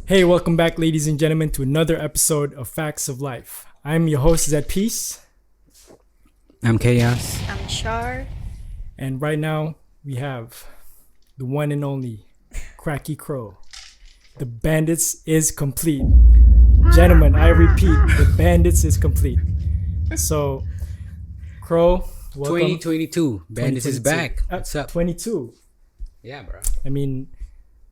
Hey, welcome back, ladies and gentlemen, to another episode of Facts of Life. I'm your host, Zed Peace. I'm Chaos. I'm Shar. And right now, we have the one and only Cracky Crow. The Bandits is complete. Gentlemen, I repeat, the Bandits is complete. So, Crow, welcome. 2022. Bandits is back. What's up? 22. Yeah, bro. I mean,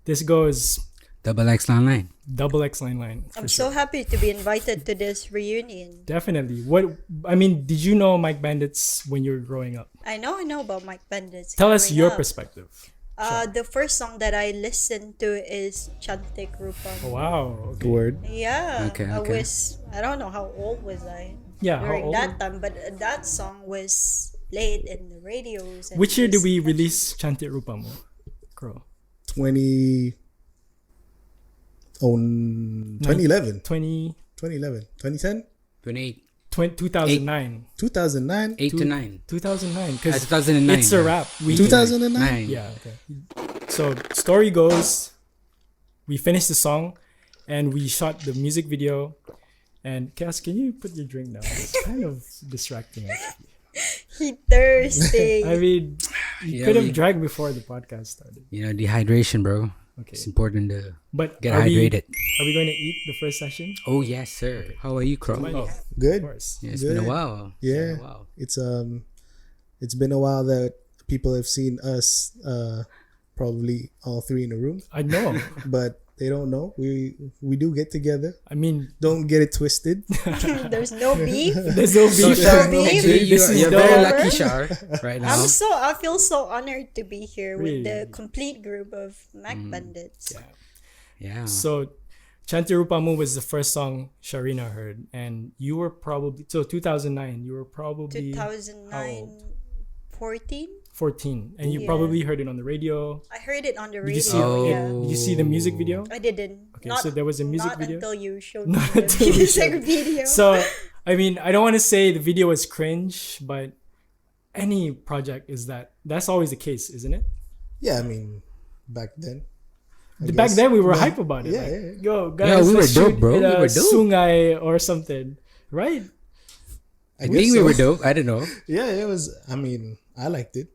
this goes Double X line. double X line. I'm so happy to be invited to this reunion. Definitely. Did you know Mike Bandits when you were growing up? I know about Mike Bandits. Tell us growing your up. perspective. The first song that I listened to is Chantik Rupam. Oh, wow. Okay. Word. Yeah. Okay. I don't know how old was I Yeah, how during old? that time, but that song was played in the radios. And Which year did was we catchy. release Chantit Rupamo? Crow. 2011. 2010? 2010? 28. 2009. 2009? 8 to 9. 2009. Because 2009. it's a wrap. 2009? Yeah, okay. So, story goes, we finished the song and we shot the music video. And Cass, can you put your drink down? It's kind of distracting us. He thirsty. I mean, you could have drank before the podcast started. Dehydration, bro. Okay. It's important to But get are hydrated. we going to eat the first session? Oh, yes, sir. How are you, Crow? Oh, of Good. course. Yeah, it's Good. been a while. Yeah. Wow. It's been a while that people have seen us probably all three in a room, I know. but they don't know. We do get together. I mean, Don't get it twisted. There's no beef. there's no beef. Shar, beef. Actually, This is you're the- very lucky, Shar, right now. I feel so honored to be here Really? with the complete group of Mac Bandits. Yeah. Yeah. So, Chanti Rupamu was the first song Sharina heard, and you were probably 2009. You were probably 2009, 14. 14, and you Yeah. probably heard it on the radio. I heard it on the Did you radio. see? Yeah. Did you see the music video? I didn't. Okay, so there was a music not video? until you showed me Not the until you music showed- video. So, I mean, I don't want to say the video was cringe, but any project is that's always the case, isn't it? Yeah, I mean, back then. I Back guess. then we were Yeah. hype about it. Yeah, like, yeah. Yo, guys, Yeah, we were let's dope, shoot bro. in We a were dope. Sungai or something, right? I think we were dope. I don't know. Yeah, it was. I mean, I liked it.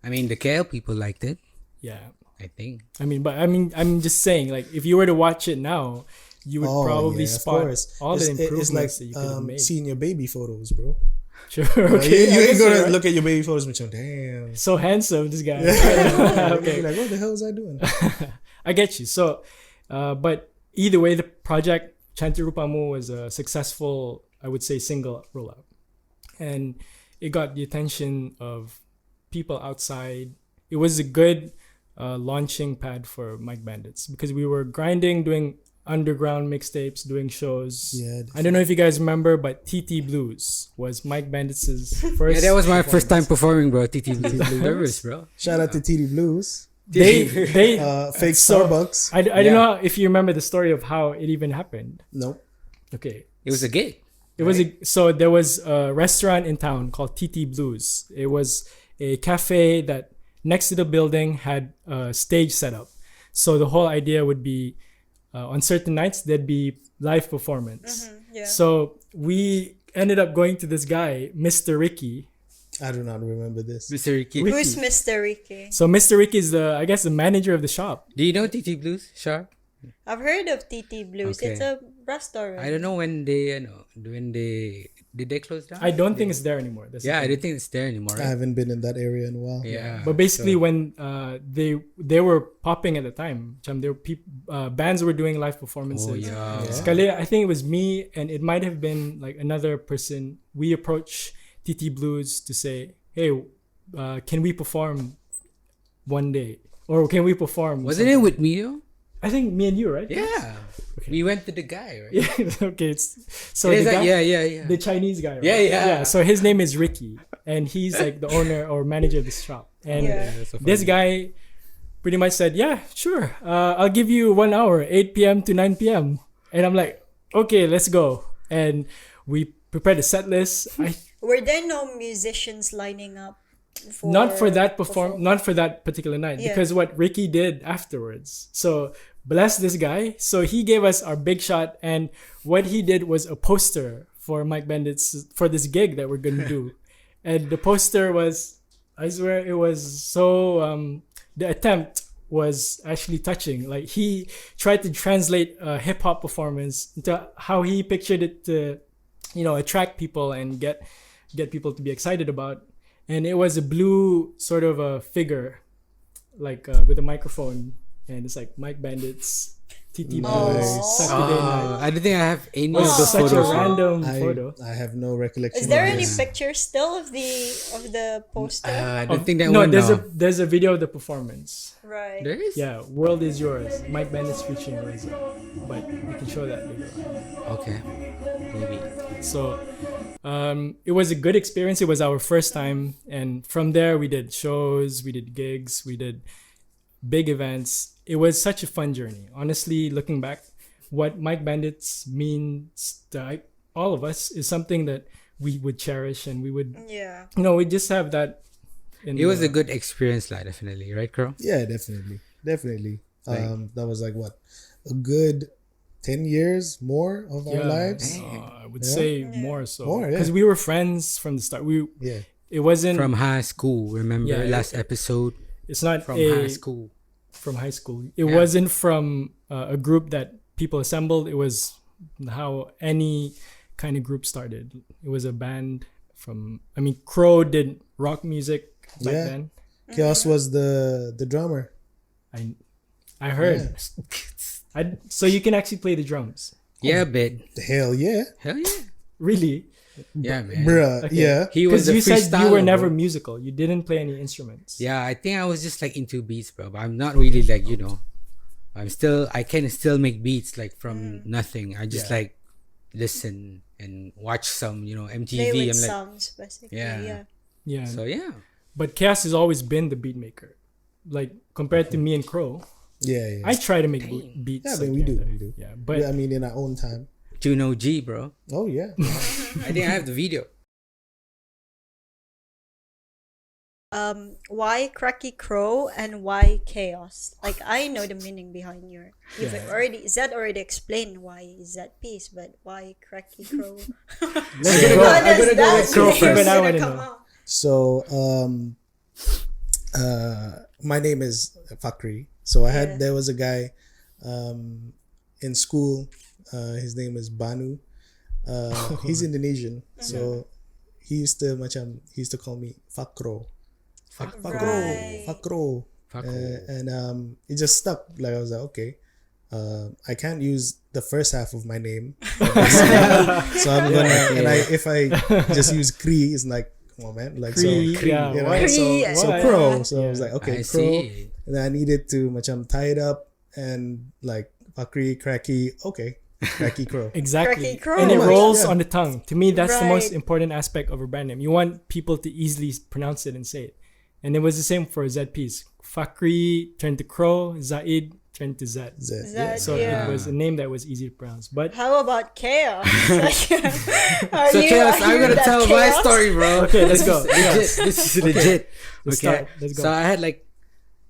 I mean, the KL people liked it. Yeah. I think. I'm just saying, like, if you were to watch it now, you would probably of spot course. all the improvements It's like that you could have made. seeing your baby photos, bro. Sure. You Okay. I ain't guess gonna you're right. look at your baby photos and say, damn. So handsome, this guy. Okay. Like, what the hell was I doing? I get you. So, but either way, the project Chanti Rupamu was a successful, I would say, single rollout, and it got the attention of people outside. It was a good launching pad for Mike Bandits because we were grinding, doing underground mixtapes, doing shows. Yeah, I don't know if you guys remember, but TT Blues was Mike Bandits' first. Yeah, that was my first time performing, bro. TT Blues. Nervous, bro. Shout out to TD Blues. They Fake So- Starbucks. I don't know if you remember the story of how it even happened. Nope. Okay. It was a gig. So there was a restaurant in town called TT Blues. It was a cafe that next to the building had a stage set up. So the whole idea would be on certain nights there'd be live performance. Yeah. So we ended up going to this guy, Mr. Ricky. I do not remember this. Mr. Ricky. Who's Mr. Ricky? So Mr. Ricky is the manager of the shop. Do you know TT Blues, Shar? I've heard of TT Blues. Okay. It's a restaurant. I don't know when they did they close down? I don't think it's there anymore. That's the Yeah, I thing. don't think it's there anymore. I Right? haven't been in that area in a while. Yeah. But basically, when they were popping at the time, there were bands were doing live performances. Oh yeah. Sekali, I think it was me, and it might have been like another person. We approached TT Blues to say, "Hey, can we perform one day, or can we perform?" Wasn't it with me though? I think me and you, right? Yeah. We went to the guy, right? Yeah. Okay. So It is the that- guy, yeah. the Chinese guy. Right? Yeah. So his name is Ricky, and he's like the owner or manager of the shop. And Yeah. That's so this funny. guy pretty much said, "Yeah, sure. I'll give you 1 hour, 8 p.m. to 9 p.m." And I'm like, "Okay, let's go." And we prepared a set list. Were there no musicians lining up? Not for that particular night, Yeah. because what Ricky did afterwards. So bless this guy. So he gave us our big shot, and what he did was a poster for Mike Bandits for this gig that we're gonna do. And the poster was, I swear, it was so the attempt was actually touching. Like, he tried to translate a hip hop performance into how he pictured it to, attract people and get people to be excited about. And it was a blue sort of a figure, like with a microphone, and it's like Mike Bandits, TT Boys, Saturday Night. I don't think I have any of It's the such a photos. random I photo. have no recollection. Is there of any this. picture still of the poster? I don't think that No, one. there's a video of the performance. Right. There is. Yeah, World Is Yours. Mike Bandits featuring Reza. But we can show that later on. Okay. Maybe. So it was a good experience. It was our first time. And from there, we did shows, we did gigs, we did big events. It was such a fun journey. Honestly, looking back, what Mike Bandits means to all of us is something that we would cherish, and we would, Yeah. we just have that. It was a good experience, like, definitely, right, Crow? Yeah, definitely. Like- That was like what, a good 10 years more of our lives. I would Yeah. say more so. More, yeah. Because we were friends from the start. Yeah. It wasn't, From high school, remember Yeah, last episode? it's not From a, high school. from high school. It Yeah. wasn't from a group that people assembled. It was how any kind of group started. It was a band Crow did rock music back Yeah. then. Chaos was the drummer. I heard. So you can actually play the drums. Yeah, bit. Hell yeah. Hell yeah. Really? Yeah, man. Bruh, Okay. yeah. He was Because a you said you were freestyler, never bro. musical. You didn't play any instruments. Yeah, I think I was just like into beats, bro. But I'm not really like, I can still make beats like from nothing. I just Yeah. like listen and watch some, MTV. Play with I'm like, songs, basically. Yeah. Yeah. Yeah. so yeah. But Chaos has always been the beat maker. Like, compared to me and Crow, Yeah. I try to make beats. Yeah, I like mean, we do. that. We do. Yeah, but Yeah, I mean, in our own time. Juno G, bro. Oh, yeah. I think I have the video. Why Cracky Crow and why Chaos? Like, I know the meaning behind you've Yeah. Zed already explained why is that piece, but why Cracky Crow? Let's I'm go. gonna go with Crow name first. Even I wanna come know. out. So, my name is Fakhri. So there was a guy, in school. His name is Banu. He's Indonesian. So he used to call me Fakhro. Fakhro. Right. Fakhro. And it just stuck. Like, I was like, okay, I can't use the first half of my name. So I'm gonna, if I just use Kri, it's like, come on, man. Like, Cree, so, yeah, you know, why? so Why? Crow. So I Yeah. was like, okay, I Crow. see. And then I needed to tie it up and like Fakhri, Cracky, okay, Cracky Crow. Exactly. Cracky Crow. And it Yeah. rolls Yeah. on the tongue. To me, that's the most Right. important aspect of a brand name. You want people to easily pronounce it and say it. And it was the same for ZPs. Fakhri turned to Crow, Zaid turned to Zed. Zed, So yeah. it was a name that was easy to pronounce. But How about Chaos? So Chaos, I'm gonna tell my story, bro. okay, let's go. Legit. This is legit. Let's Okay. start. Let's go. So I had like,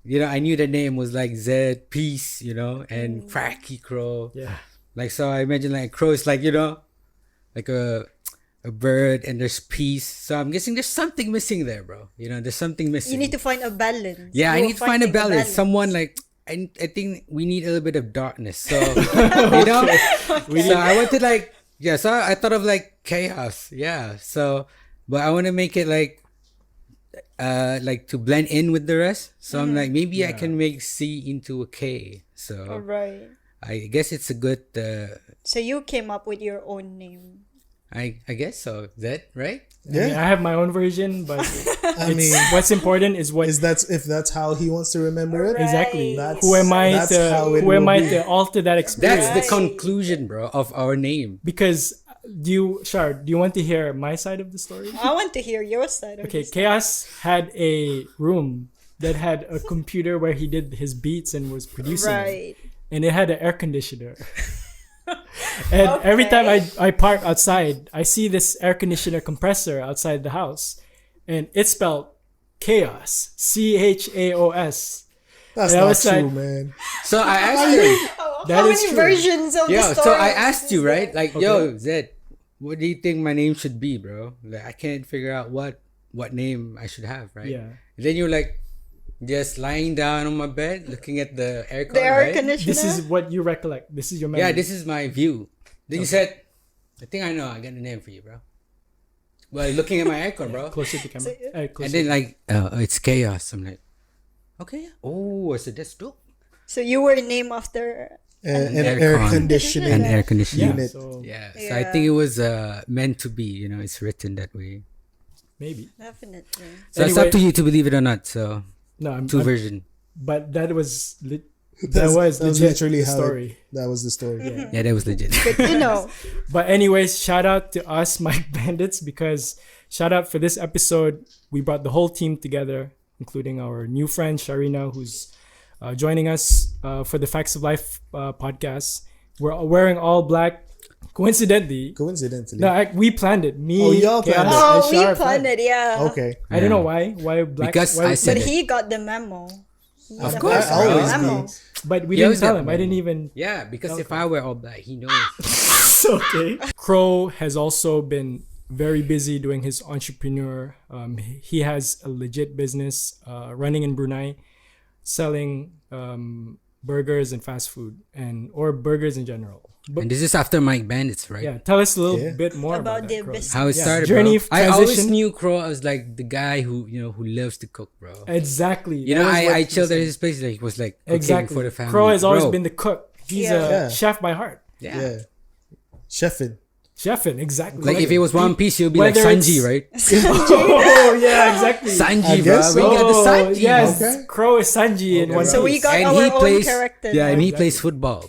I knew the name was like Zed, Peace, and Cracky Crow. Yeah. Like, so I imagine like crow is like, like a bird and there's peace. So I'm guessing there's something missing there, bro. There's something missing. You need to find a balance. Yeah, I You need to are find a finding balance. Someone like, I think we need a little bit of darkness. So, so I wanted like, so I thought of like chaos. Yeah. So, but I want to make it like to blend in with the rest. So I'm like, maybe I can make C into a K. So All right. I guess it's a good, So you came up with your own name. I guess so. That right? I mean, I have my own version, but I mean, what's important is what if that's how he wants to remember it. exactly. Right. Who am I That's how it to will be. alter that experience? That's the conclusion, bro, of our name. Because do you want to hear my side of the story? I want to hear your side of Okay, this. Chaos had a room that had a computer where he did his beats and was producing it. Right. And it had an air conditioner. And every time I park outside, I see this air conditioner compressor outside the house, and it's spelled chaos, CHAOS. That's And I not was true, like- man. So I asked him. That How is many true. versions of the Yo, story? so I asked you, is right? there? Like, yo, Zed, what do you think my name should be, bro? Like, I can't figure out what name I should have, right? Yeah. And then you're like, just lying down on my bed, looking at the aircon, The air right? conditioner. This is what you recollect. This is your memory. Yeah, this is my view. Then you said, I think I know. I got a name for you, bro. Well, looking at my aircon, bro. Closer to camera. Closer. And then like, it's chaos. I'm like, okay. Oh, so that's dope. So you were named after. An Aircon. air conditioning And air conditioning. yeah, unit. so Yeah. So Yeah. I think it was meant to be. You know, it's written that way. maybe. Definitely. So it's Anyway- up to you to believe it or not. So No, I'm, 2 I'm- version. but that was that That's- was that was legit literally how story. That was the story. Yeah, that was legit. Good to know. But anyways, shout out to us, Mike Bandits, because shout out for this episode. We brought the whole team together, including our new friend Sharina, who's joining us for the Facts of Life podcast. We're wearing all black. Coincidentally, Coincidentally. no, we planned it. Me, Oh, y'all planned Chaos, it. Oh, and we Shar planned it, yeah. Okay. I don't know why. Why black? Because why, I said But it. he got the memo. He Of definitely course, got the bro. memo. but we He didn't always tell got him. the I didn't memo. even. Yeah, because if I wear all black, he knows. Okay. Crow has also been very busy doing his entrepreneur. He has a legit business running in Brunei, selling burgers and fast food or burgers in general. But And this is after Mike Bandits, right? yeah, tell us a little Yeah. bit more about, About that, the Crow. business. How it Yeah, started, journey bro. of I always transition. knew Crow as like the guy who loves to cook, bro. Exactly. You know, That was what I he chilled at said. his place. Like, was like cooking Exactly. for the family. Crow has always Bro, been the cook. He's Yeah. a Yeah. chef by heart. yeah. Yeah. Chefing. Chefing, exactly. Like if it was One Piece, he'll be like Whether Sanji, it's- right? oh yeah, exactly. Sanji, I bro. guess We so. got the Sanji. Yes, Okay. Crow is Sanji in Okay, One right. So we Piece. got And our he own plays, character. yeah, and he Exactly. plays football.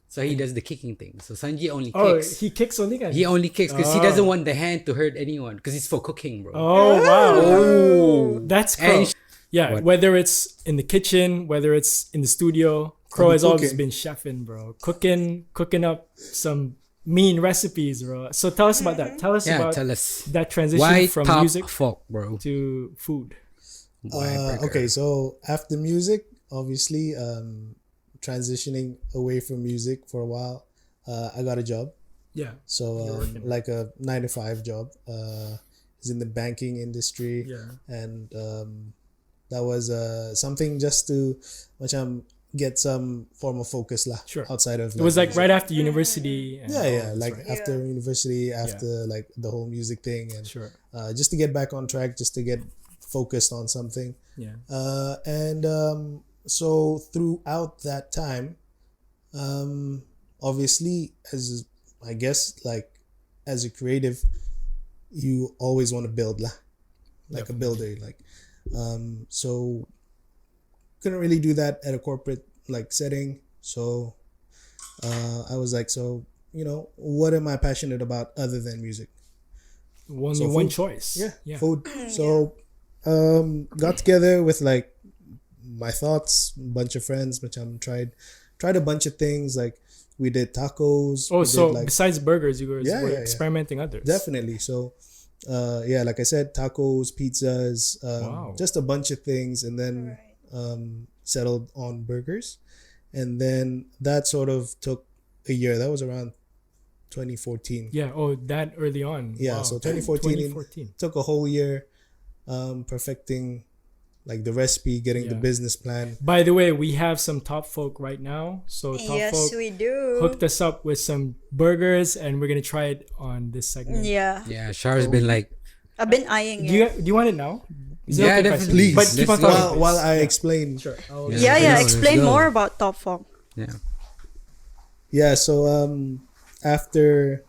So he does the kicking thing. So Sanji only Oh, kicks. he kicks only guys. He only kicks because he Oh. doesn't want the hand to hurt anyone because it's for cooking, bro. Oh wow, that's Crow. And- Yeah, What? whether it's in the kitchen, whether it's in the studio, Crow has always cooking. been chefing, bro. Cooking up some mean recipes, bro. So tell us about that. Tell us Yeah, about tell us. that transition Why from top music folk, bro? to food. Why burger? Okay, so after music, obviously, transitioning away from music for a while, I got a job. Yeah. So like a 9 to 5 job. Is in the banking industry. Yeah. And that was something just to get some form of focus lah, Sure. outside of It was like music. right after university. And Yeah, all yeah, this, like right? after university, after like the whole music thing, and Sure. just to get back on track, just to get focused on something. Yeah. So throughout that time, obviously, as I guess, like as a creative, you always want to build lah, like a builder, like, so couldn't really do that at a corporate like setting. So I was like, so what am I passionate about other than music? Only So one food. choice. Yeah, food. So got together with like my thoughts, bunch of friends, which tried a bunch of things. Like we did tacos. Oh, we so did, like, besides burgers, you guys Yeah, were yeah, yeah. experimenting others. definitely. So like I said, tacos, pizzas, Wow. just a bunch of things, and then settled on burgers. And then that sort of took a year. That was around 2014. Yeah. Oh, that early on. Yeah, Wow. so 2014. 2014. Took a whole year perfecting like the recipe, getting the Yeah. business plan. By the way, we have some Top Folk right now. So Top Yes, Folk we do. hooked us up with some burgers, and we're gonna try it on this segment. Yeah, Yeah, Char's been like, I've been eyeing Do you it. do you want it now? Is it Yeah, okay if I definitely. say- Please, But keep on let's go. talking. While please. I Yeah. explain. Sure. Yeah, let's explain go. more about Top Funk. yeah. Yeah, so after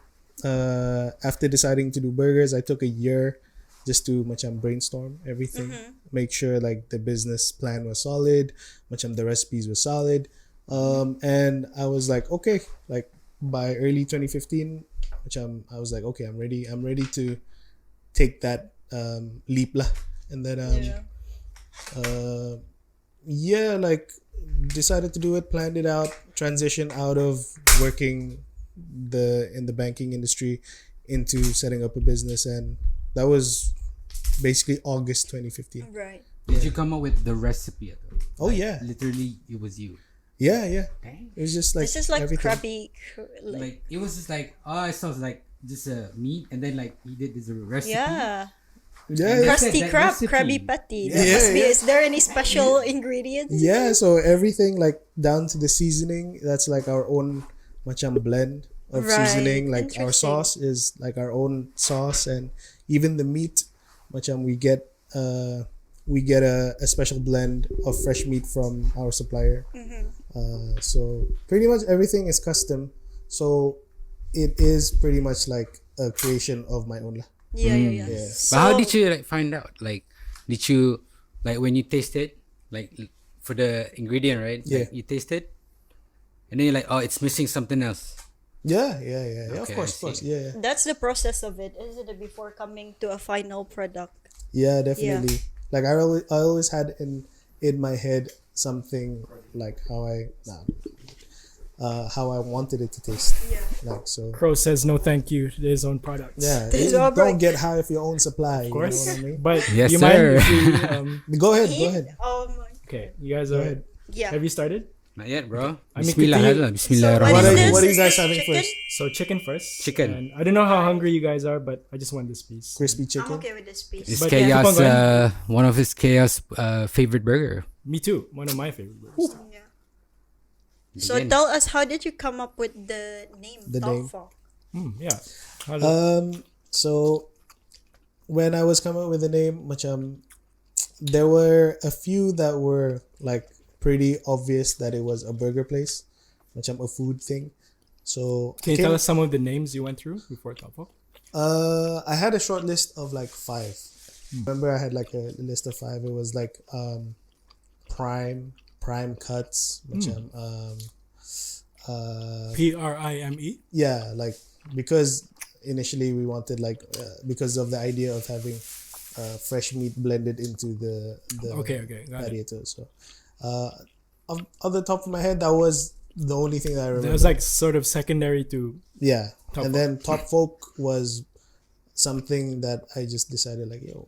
deciding to do burgers, I took a year just to brainstorm everything, make sure like the business plan was solid, the recipes were solid, and I was like, okay, like by early 2015, I was like, okay, I'm ready to take that leap lah, and then like decided to do it, planned it out, transition out of working in the banking industry into setting up a business, and that was basically August 2015. Right. Did you come up with the recipe? Oh, yeah. Literally, it was you. Yeah. Dang. It was just like This is like everything. crabby. Like it was just like I saw like just meat, and then like he did this recipe. Yeah. Yeah. Crusty that crab, recipe. crabby patty. Yeah. That must be. Yeah. Is there any special ingredients? Yeah, so everything like down to the seasoning, that's like our own macam blend of Right. seasoning. Like our Interesting. sauce is like our own sauce, and even the meat, macam we get a special blend of fresh meat from our supplier. So pretty much everything is custom. So it is pretty much like a creation of my own lah. Yeah. Yeah. But how did you like find out? Like, did you like when you tasted like for the ingredient, right? Yeah. Like, you tasted, and then you're like, oh, it's missing something else. Yeah. Of Okay, course, I see. Yeah. That's the process of it, isn't it? Before coming to a final product. Yeah, definitely. Like I always had in my head something like how I wanted it to taste. Yeah. Like so. Crow says no thank you to his own products. Yeah, There's you no don't break. get high of your own supply. Of course. You know what I mean? But Yes, you sir. mind if we, Go ahead. Oh my. okay, you guys Go are. ahead. Yeah. Have you started? Not yet, bro. I mean, Bismillah, continue. Allah, Bismillah. So What What are, is this? what are you guys having Chicken? first? So chicken first. Chicken. And I don't know how hungry you guys are, but I just want this piece. Crispy I'm chicken. okay with this piece. It's But yeah, keep Chaos, on going. one of his Chaos favorite burger. Me too. One of my favorite burgers. Yeah. So Begin. tell us, how did you come up with the name? The name. TOPFOLK? Yeah. How does So when I was coming up with the name, there were a few that were like pretty obvious that it was a burger place, a food thing. So Can you tell us some of the names you went through before TOPFOLK? I had a short list of like 5. Remember, I had like a list of 5. It was like prime cuts, PRIME. yeah, like because initially we wanted like because of the idea of having fresh meat blended into the Okay, got it. radiator. So off the top of my head, that was the only thing that I remember. That was like sort of secondary to. Yeah, Top and then TOPFOLK was something that I just decided like, yo,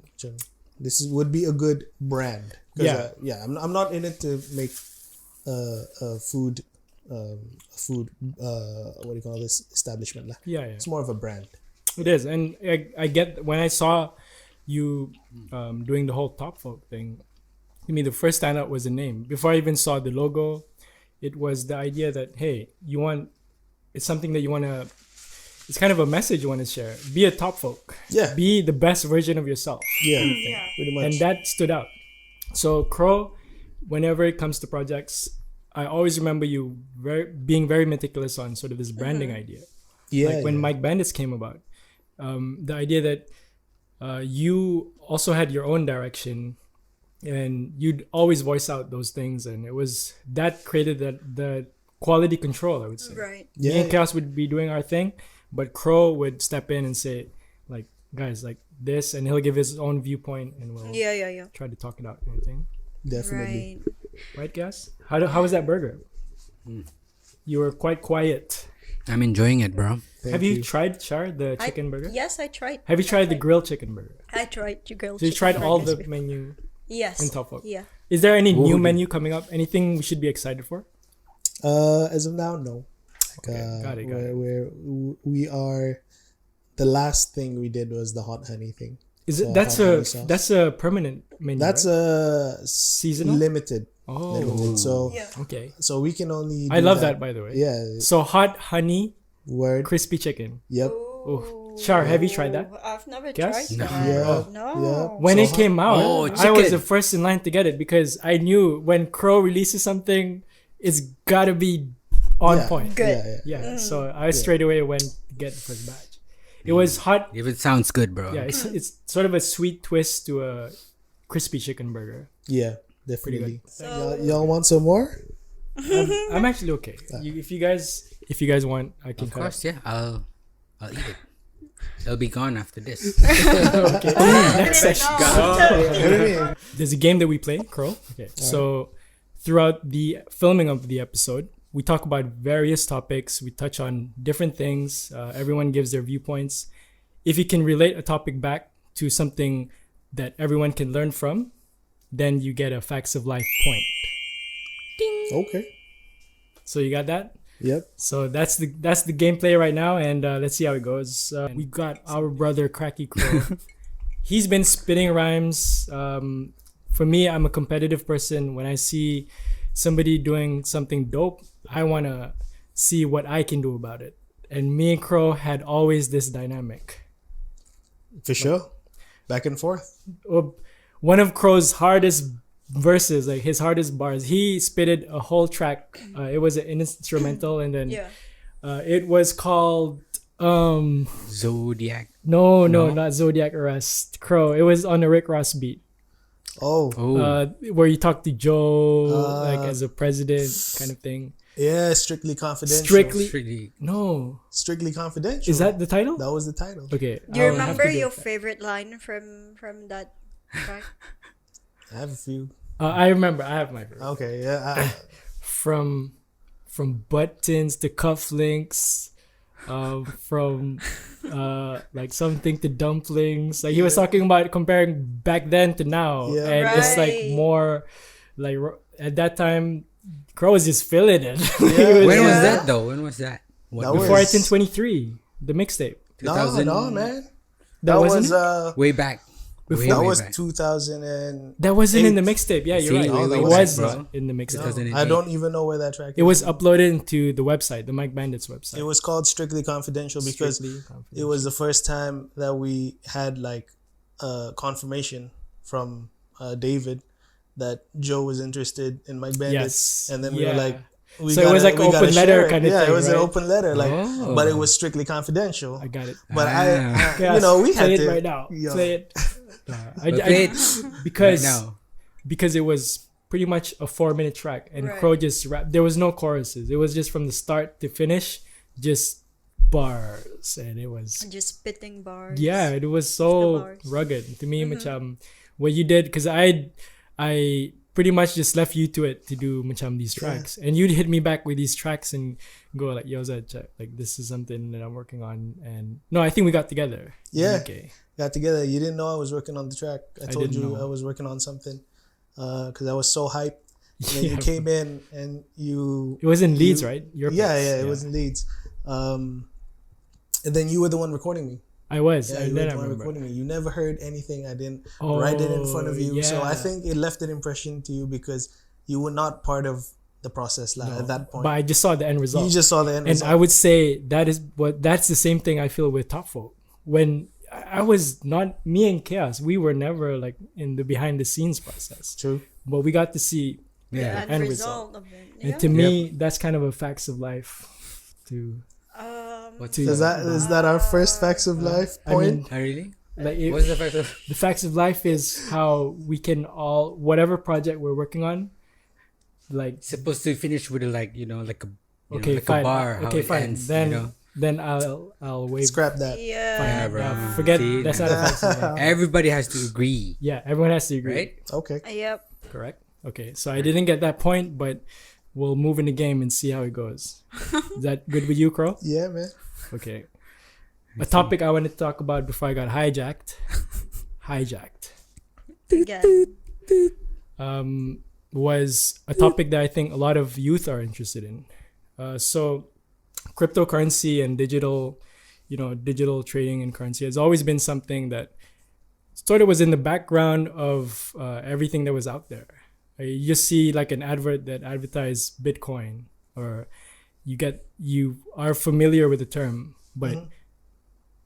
would be a good brand. Yeah. I'm not in it to make a food what do you call this, establishment lah. Yeah. It's more of a brand. It is, and I get when I saw you doing the whole TOPFOLK thing. I mean, the first standout was the name. Before I even saw the logo, it was the idea that hey, it's something that you want to. It's kind of a message you want to share. Be a TOPFOLK. Yeah. Be the best version of yourself. Yeah, Yeah. pretty much. And that stood out. So Crow, whenever it comes to projects, I always remember you being very meticulous on sort of this branding idea. Like when Mike Bandits came about, the idea that you also had your own direction, and you'd always voice out those things, and it was that created the quality control, I would say. Right. Me and Chaos would be doing our thing, but Crow would step in and say, like, guys, like this, and he'll give his own viewpoint, and we'll Yeah. try to talk it out and everything. Definitely. Right. Right, Gas? How was that burger? You were quite quiet. I'm enjoying it, bro. Thank Have you tried the chicken burger? Yes, I tried. Have you tried the grilled chicken burger? I tried to grill. So you tried all the menu. Yes. in TOPFOLK? Yeah. Is there any new Ooh. menu coming up? Anything we should be excited for? As of now, no. Okay, got it. We are. The last thing we did was the hot honey thing. Is So it that's hot honey a sauce. that's a permanent menu? That's right? a Seasonal? limited. Oh, Limited. So Yeah. okay. so we can only. I do love that, by the way. Yeah. So hot honey Word. crispy chicken. Yep. Oh, Char, have you tried that? I've never Guess? tried No. that. Yeah. No. Yeah. When So it came out, Oh, I was chicken. the first in line to get it because I knew when Crow releases something, it's gotta be on Yeah. point. Good. Yeah. So I straight away went to get the first batch. It was hot. If it sounds good, bro. Yeah, it's sort of a sweet twist to a crispy chicken burger. Yeah. Pretty Definitely. good. So- Y'all want some more? I'm actually okay. If you guys want, I can Of cut. course, yeah. I'll eat it. It'll be gone after this. Next session. No. There's a game that we play, Crow. Okay. So throughout the filming of the episode, we talk about various topics. We touch on different things. Everyone gives their viewpoints. If you can relate a topic back to something that everyone can learn from, then you get a Facts of Life point. Okay. So you got that? Yep. So that's the gameplay right now, and let's see how it goes. We got our brother Cracky Crow. He's been spitting rhymes. For me, I'm a competitive person. When I see somebody doing something dope, I want to see what I can do about it. And me and Crow had always this dynamic. For sure. Back and forth. One of Crow's hardest verses, like his hardest bars, he spitted a whole track. It was an instrumental, and then it was called Zodiac. No, not Zodiac Arrest. Crow. It was on a Rick Ross beat. Oh. Where you talk to Joe like as a president kind of thing. Yeah, Strictly Confidential. Strictly Confidential. Is that the title? That was the title. Okay. Do you remember your favorite line from that track? I have a few. I remember. I have my favorite. Okay, yeah. From buttons to cufflinks, from like something to dumplings. Like he was talking about comparing back then to now, and it's like more like at that time, Crow was just feeling it. When was that though? When was that? Before it's in 23, the mixtape. No, man. That wasn't way back. That was 2000 and that wasn't in the mixtape. Yeah, you're right. it was back, not in the mixtape. No, I don't even know where that track is. It was uploaded into the website, the Mike Bandits website. It was called Strictly Confidential because it was the first time that we had like confirmation from David that Joe was interested in Mike Bandits. And then we were like, it was like an open letter kind of thing. Yeah, it was right? an open letter, like, but it was strictly confidential. I got it. But I we had play to it right now. Play it. Play it because right now. Because it was pretty much a 4-minute track, and Crow just rapped. There was no choruses. It was just from the start to finish, just bars, and it was just spitting bars. Yeah, it was so rugged to me. What you did, because I pretty much just left you to it to do these tracks, and you'd hit me back with these tracks and go like, "Yo, Zed, like this is something that I'm working on." And no, I think we got together. Yeah, okay. Got together. You didn't know I was working on the track. I told you I was working on something because I was so hyped. And then you came in and you. It was in Leeds, right? It was in Leeds. And then you were the one recording me. I was. Yeah, you were the one recording me. You never heard anything. I didn't write it in front of you. So I think it left an impression to you because you were not part of the process at that point. But I just saw the end result. You just saw the end result. And I would say that's the same thing I feel with TOPFOLK. When I was not, me and Chaos, we were never like in the behind the scenes process. True. But we got to see the end result of it. And to me, that's kind of a facts of life to... Is that our first Facts of Life point? I mean, really? Like what's the fact of the Facts of Life is how we can all, whatever project we're working on, like supposed to finish with a bar. Okay, fine. Then I'll wave. Scrap that. Yeah. Fine. Forget that's not a Facts of Life. Everybody has to agree. Yeah, everyone has to agree. Right? Okay. Yep. Correct. Okay, so I didn't get that point, but we'll move in the game and see how it goes. Is that good with you, Crow? Yeah, man. Okay. A topic I wanted to talk about before I got hijacked. Again. Was a topic that I think a lot of youth are interested in. So cryptocurrency and digital trading and currency has always been something that sort of was in the background of everything that was out there. You just see like an advert that advertised Bitcoin, or you are familiar with the term, but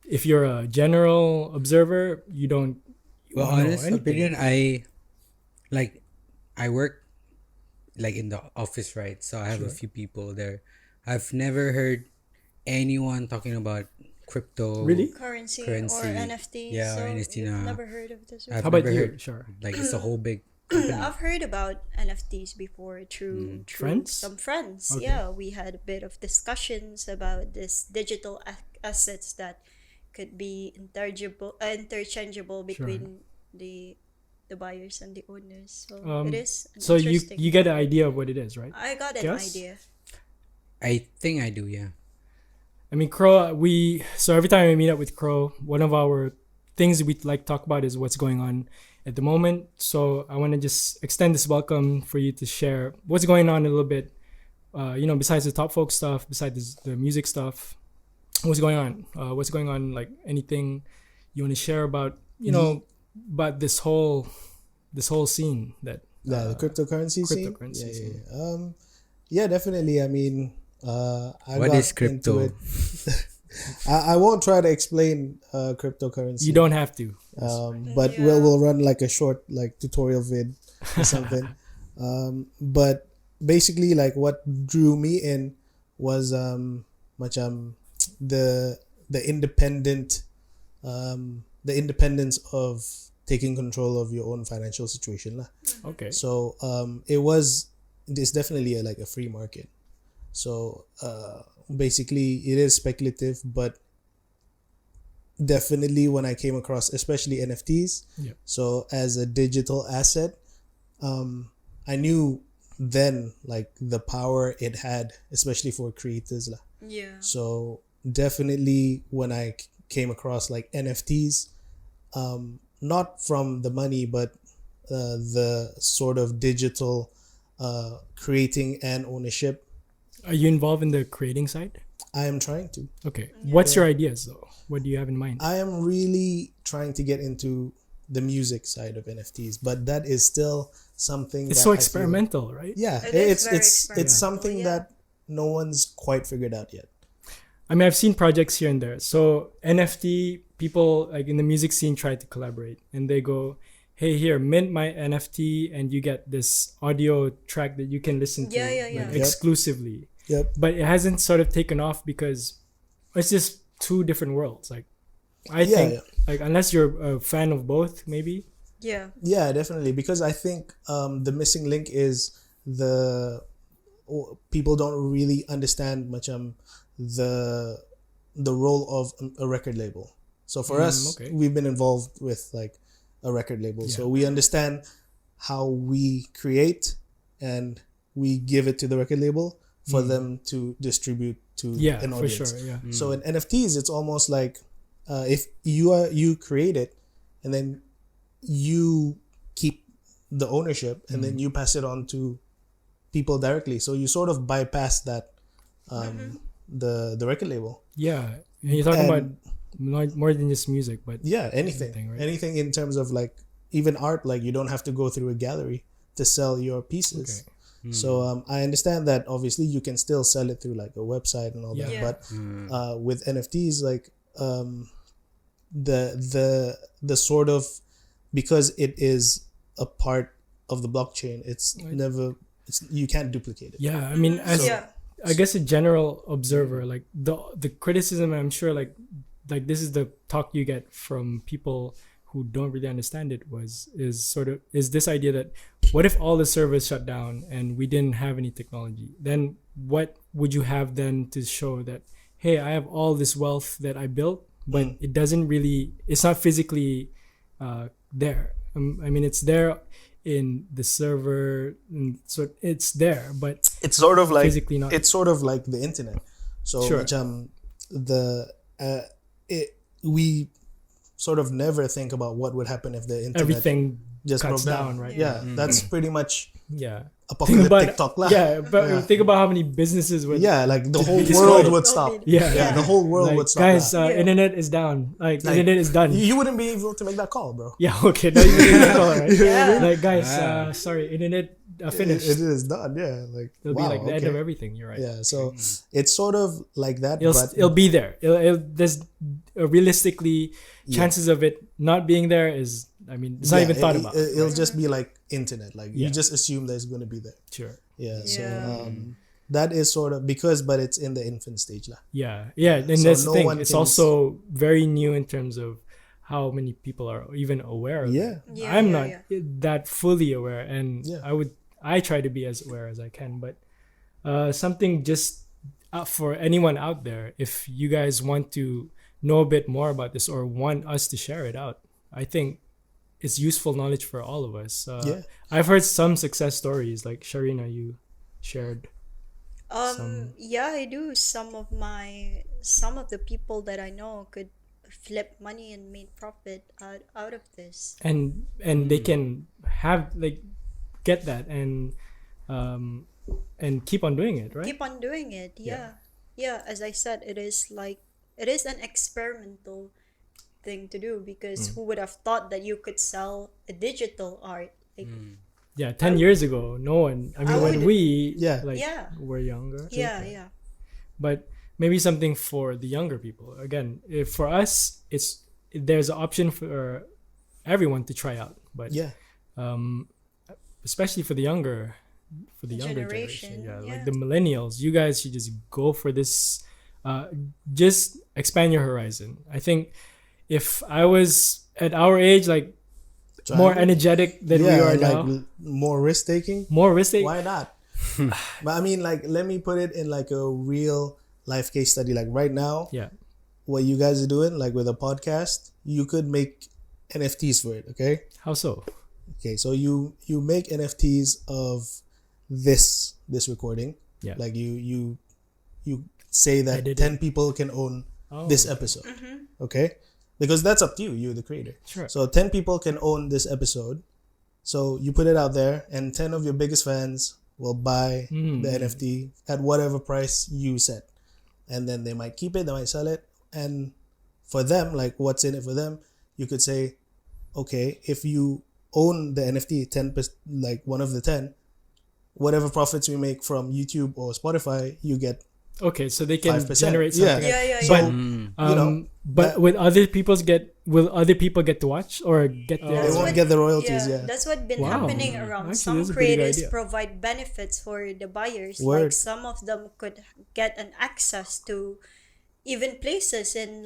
if you're a general observer, you don't. Well, honest opinion, I work like in the office, right? So I have a few people there. I've never heard anyone talking about crypto, currency or NFT. Yeah, so or NFT. You've never heard of this? How about you? Sure. Like it's a whole big. I've heard about NFTs before through friends. Some friends. Okay. Yeah, we had a bit of discussions about this digital assets that could be interchangeable between the buyers and the owners. So it is. So you get an idea of what it is, right? I got an idea. I think I do. Yeah. I mean, Crow. So every time I meet up with Crow, one of our things we'd like to talk about is what's going on at the moment. So I want to just extend this welcome for you to share what's going on a little bit. Besides the Top Folk stuff, besides the music stuff, what's going on? What's going on? Like anything you want to share about, about this whole scene that the cryptocurrency scene. Scene. Yeah, definitely. I mean, what is crypto? Into it. I won't try to explain cryptocurrency. You don't have to. But we'll run like a short like tutorial vid or something. But basically, like what drew me in was the independence of taking control of your own financial situation lah. Okay. So it's definitely a free market. So basically it is speculative, but definitely when I came across especially NFTs, so as a digital asset, I knew then like the power it had, especially for creators lah. Yeah. So definitely when I came across like NFTs, not from the money, but the sort of digital creating and ownership. Are you involved in the creating side? I am trying to. Okay. What's your ideas though? What do you have in mind? I am really trying to get into the music side of NFTs, but that is still something it's that so I experimental, right? Yeah, it's something that no one's quite figured out yet. I mean, I've seen projects here and there. So NFT people like in the music scene try to collaborate and they go, hey, here, mint my NFT and you get this audio track that you can listen to exclusively. Yep. But it hasn't sort of taken off because it's just two different worlds. Like, I think, like, unless you're a fan of both, maybe. Yeah. Yeah, definitely. Because I think the missing link is people don't really understand much the role of a record label. So for us, we've been involved with like a record label. So we understand how we create and we give it to the record label for them to distribute to an audience. For sure, yeah. So in NFTs, it's almost like if you create it and then you keep the ownership and then you pass it on to people directly. So you sort of bypass that the record label. Yeah. And you're talking about more than just music, but anything, right? Anything in terms of like even art, like you don't have to go through a gallery to sell your pieces. So I understand that obviously you can still sell it through like a website and all that, but with NFTs, like the sort of, because it is a part of the blockchain, you can't duplicate it. Yeah, I mean, I guess a general observer, like the criticism, I'm sure like this is the talk you get from people who don't really understand it is this idea that what if all the servers shut down and we didn't have any technology? Then what would you have then to show that, hey, I have all this wealth that I built, but it's not physically there. I mean, it's there in the server, and so it's there, but it's sort of like physically not. It's sort of like the internet. So we sort of never think about what would happen if the internet everything just broke down, right? Yeah, that's pretty much apocalyptic talk lah. Yeah, but think about how many businesses would. Yeah, like the whole world would stop. Yeah, the whole world would stop. Guys, internet is down. Like internet is done. You wouldn't be able to make that call, bro. Yeah, okay. No, you can make that call, right? Like guys, sorry, internet finished. It is done. Yeah, like it'll be like the end of everything. You're right. Yeah, so it's sort of like that. It'll be there. There's realistically chances of it not being there is. I mean, it's not even thought about. It'll just be like internet. Like you just assume that it's going to be there. Sure. Yeah. So that is sort of but it's in the infant stage lah. Yeah. And that's the thing. It's also very new in terms of how many people are even aware of it. I'm not that fully aware, and I try to be as aware as I can. But something just for anyone out there, if you guys want to know a bit more about this or want us to share it out, I think it's useful knowledge for all of us. I've heard some success stories, like Sharina, you shared. I do. Some of the people that I know could flip money and made profit out of this. And they can have like get that and keep on doing it, right? Keep on doing it. Yeah, as I said, it is an experimental thing to do, because who would have thought that you could sell a digital art? Like, Yeah, 10 years ago, no one. I mean, I when would- we Yeah. were younger. yeah. But maybe something for the younger people. Again, if for us, there's an option for everyone to try out. But Yeah. especially for the younger generation, Generation, like yeah. the millennials, you guys should just go for this. Just expand your horizon. I think if I was at our age, like more Try it. energetic than we are now, more risk taking. more risky. Why not? But I mean, like, let me put it in like a real life case study. Like right now, Yeah. what you guys are doing, like with a podcast, you could make NFTs for it. Okay. How so? Okay. So you make NFTs of this recording. Yeah. Like you say that Edit 10 people can own Oh. this episode. Okay. Because that's up to you. You're the creator. Sure. So 10 people can own this episode. So you put it out there, and 10 of your biggest fans will buy the NFT at whatever price you set. And then they might keep it, they might sell it. And for them, like, what's in it for them, you could say, okay, if you own the NFT, 10%, like one of the 10, whatever profits we make from YouTube or Spotify, you get Okay, so they can 5%. generate Yeah. something. Yeah. So, But you know, but that- will other people get to watch or get they their won't get the royalties. Yeah. That's what been Wow. happening around. Actually, Some that's a pretty good creators idea. provide benefits for the buyers. Word. Like some of them could get an access to even places in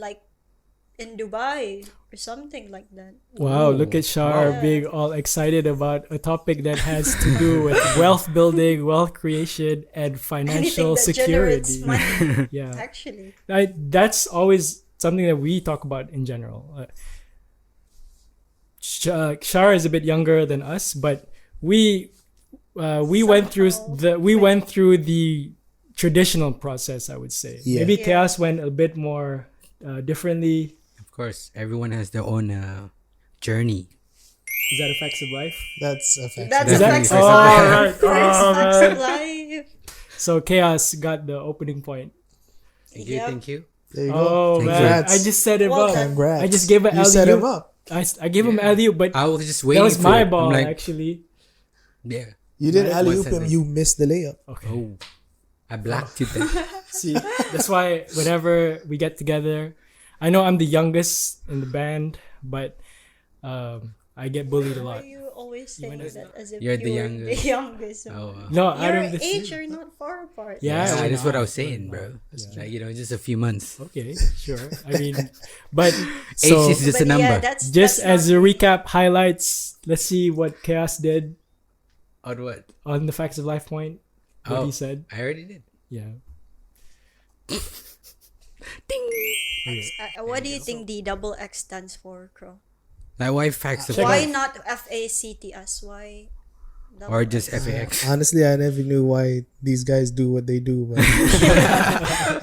Dubai or something like that. Wow, look at Shar Wow. being all excited about a topic that has to do with wealth building, wealth creation, and financial Anything that generates security. money, Yeah, actually. that's always something that we talk about in general. Shar is a bit younger than us, but we went through the traditional process, I would say. Yeah. Maybe Yeah. Chaos went a bit more differently. Of course, everyone has their own journey. Is that effects of life? That's a fact. That's Is a that- facts oh, of life. right. That's Oh, facts man. of life. So Chaos got the opening point. Thank you, Yep. thank you. There you Oh go. man, Congrats. I just set him up. Welcome. Congrats. I just gave an You set him alley-oop. up. I gave him alley, but I was just that waiting was for my it. ball I'm like, actually. yeah. You didn't Nice. alley oop him. What's that You missed the layup. Okay. Oh, I blacked it. Then. See, that's why whenever we get together, I know I'm the youngest in the band, but I get bullied a lot. Why you always saying Even that as if You're you the were youngest. the youngest? Oh, No, out Your of the age are not far apart. Yeah, yeah, we're that's what I not. was saying, bro. Like, just a few months. Okay, sure. I mean, but Age so is just a But number. yeah, that's just that's as a not- recap, highlights. Let's see what Chaos did Or what? on the Facts of Life point. What Oh. he said. I already did. Yeah. what do you think the double X stands for, Crow? Like, why facts of Check Why out. not FACTS? Why? double or just X? FAX? Honestly, I never knew why these guys do what they do. But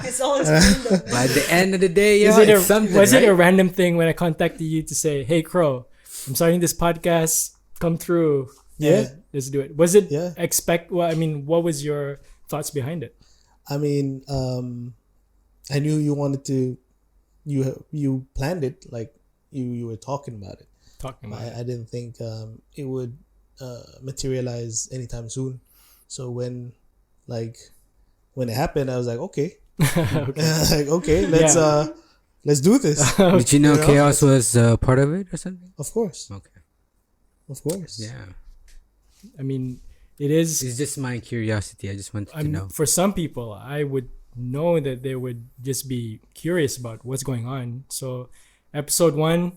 It's always random. But at the end of the day, yo, Was it it's something, was it a right? random thing when I contacted you to say, "Hey, Crow, I'm starting this podcast. Come through. Yeah. and let's do it." Was it Yeah. Well, I mean, what was your thoughts behind it? I mean, I knew you wanted to. You planned it, like you were talking about it. Talking about it. I didn't think it would materialize anytime soon. So when it happened, I was like, okay, like okay, let's do this. Did you know You know? Chaos was part of it or something? Of course, Okay. of course. Yeah. I mean, it is. It's just my curiosity. I just wanted to know. For some people, I would know that they would just be curious about what's going on. So, episode 1,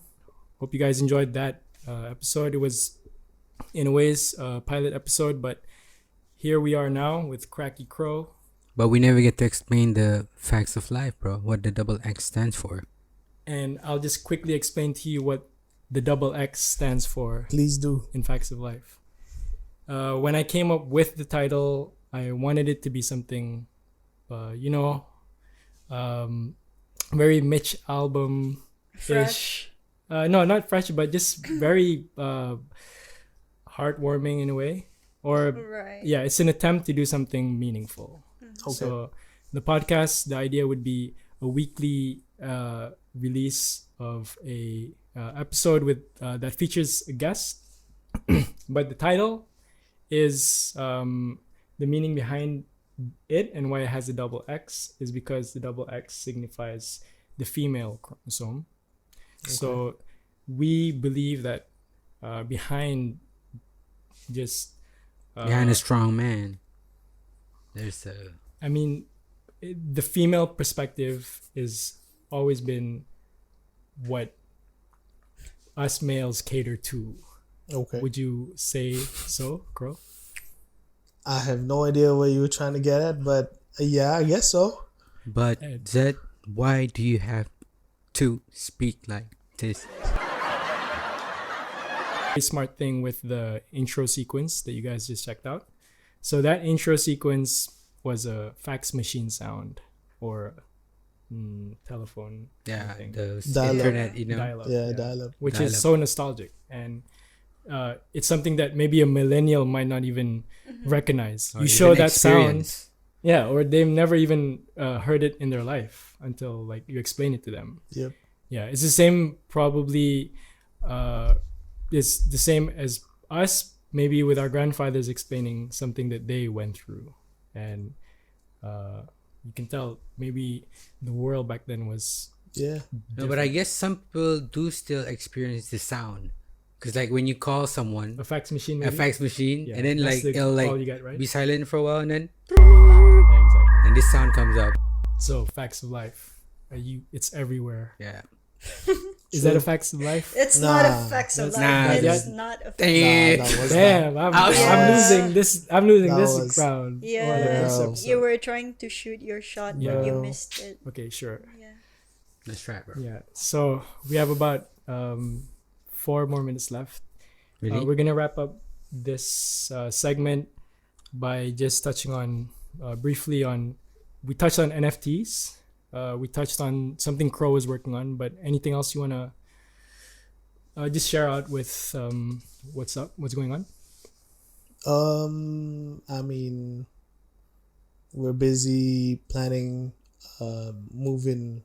hope you guys enjoyed that episode. It was, in a ways, a pilot episode, but here we are now with Cracky Crow. But we never get to explain the facts of life, bro. What the double X stands for. And I'll just quickly explain to you what the double X stands for Please do. in Facts of Life. When I came up with the title, I wanted it to be something, very Mitch album Fresh. No, not fresh, but just very heartwarming in a way. Or Right. yeah, it's an attempt to do something meaningful. Okay. So the podcast, the idea would be a weekly release of a episode with that features a guest. But the title is the meaning behind it and why it has a double X is because the double X signifies the female chromosome. So we believe that behind just Behind a strong man, there's a I mean, the female perspective is always been what us males cater to. Okay. Would you say so, Crow? I have no idea what you were trying to get at, but yeah, I guess so. But Zed, why do you have to speak like this? Very smart thing with the intro sequence that you guys just checked out. So that intro sequence was a fax machine sound or telephone Yeah, thing. the Dial-up. internet, you know. Dial-up, Yeah, dial-up. which Dial-up. is so nostalgic, and it's something that maybe a millennial might not even recognize. Or You show even that sound, experience. yeah, or they've never even heard it in their life until like you explain it to them. Yep. Yeah, it's the same. Probably, it's the same as us. Maybe with our grandfathers explaining something that they went through, and you can tell maybe the world back then was Yeah. No, but I guess some people do still experience the sound. Because like when you call someone, a fax machine. a Maybe? fax machine, Yeah, and then that's like the it'll call like you get, right? be silent for a while, and then Yeah, exactly. and this sound comes up. So facts of life, it's everywhere. Yeah. Is that a facts of life? It's not a Nah, facts of that's life. not It's yet. not a facts. Dang. Nah, that was Damn, I'm Yeah. losing this. I'm losing That this was- round. Yeah, Or like this Bro. episode. you were trying to shoot your shot, but you Yeah. missed it. Okay, sure. Yeah. That's right, bro. Yeah. So we have about 4 more minutes left. Really? We're gonna wrap up this segment by just touching on briefly on. We touched on NFTs. We touched on something Crow is working on, but anything else you wanna just share out with what's up, what's going on? I mean, we're busy planning, opening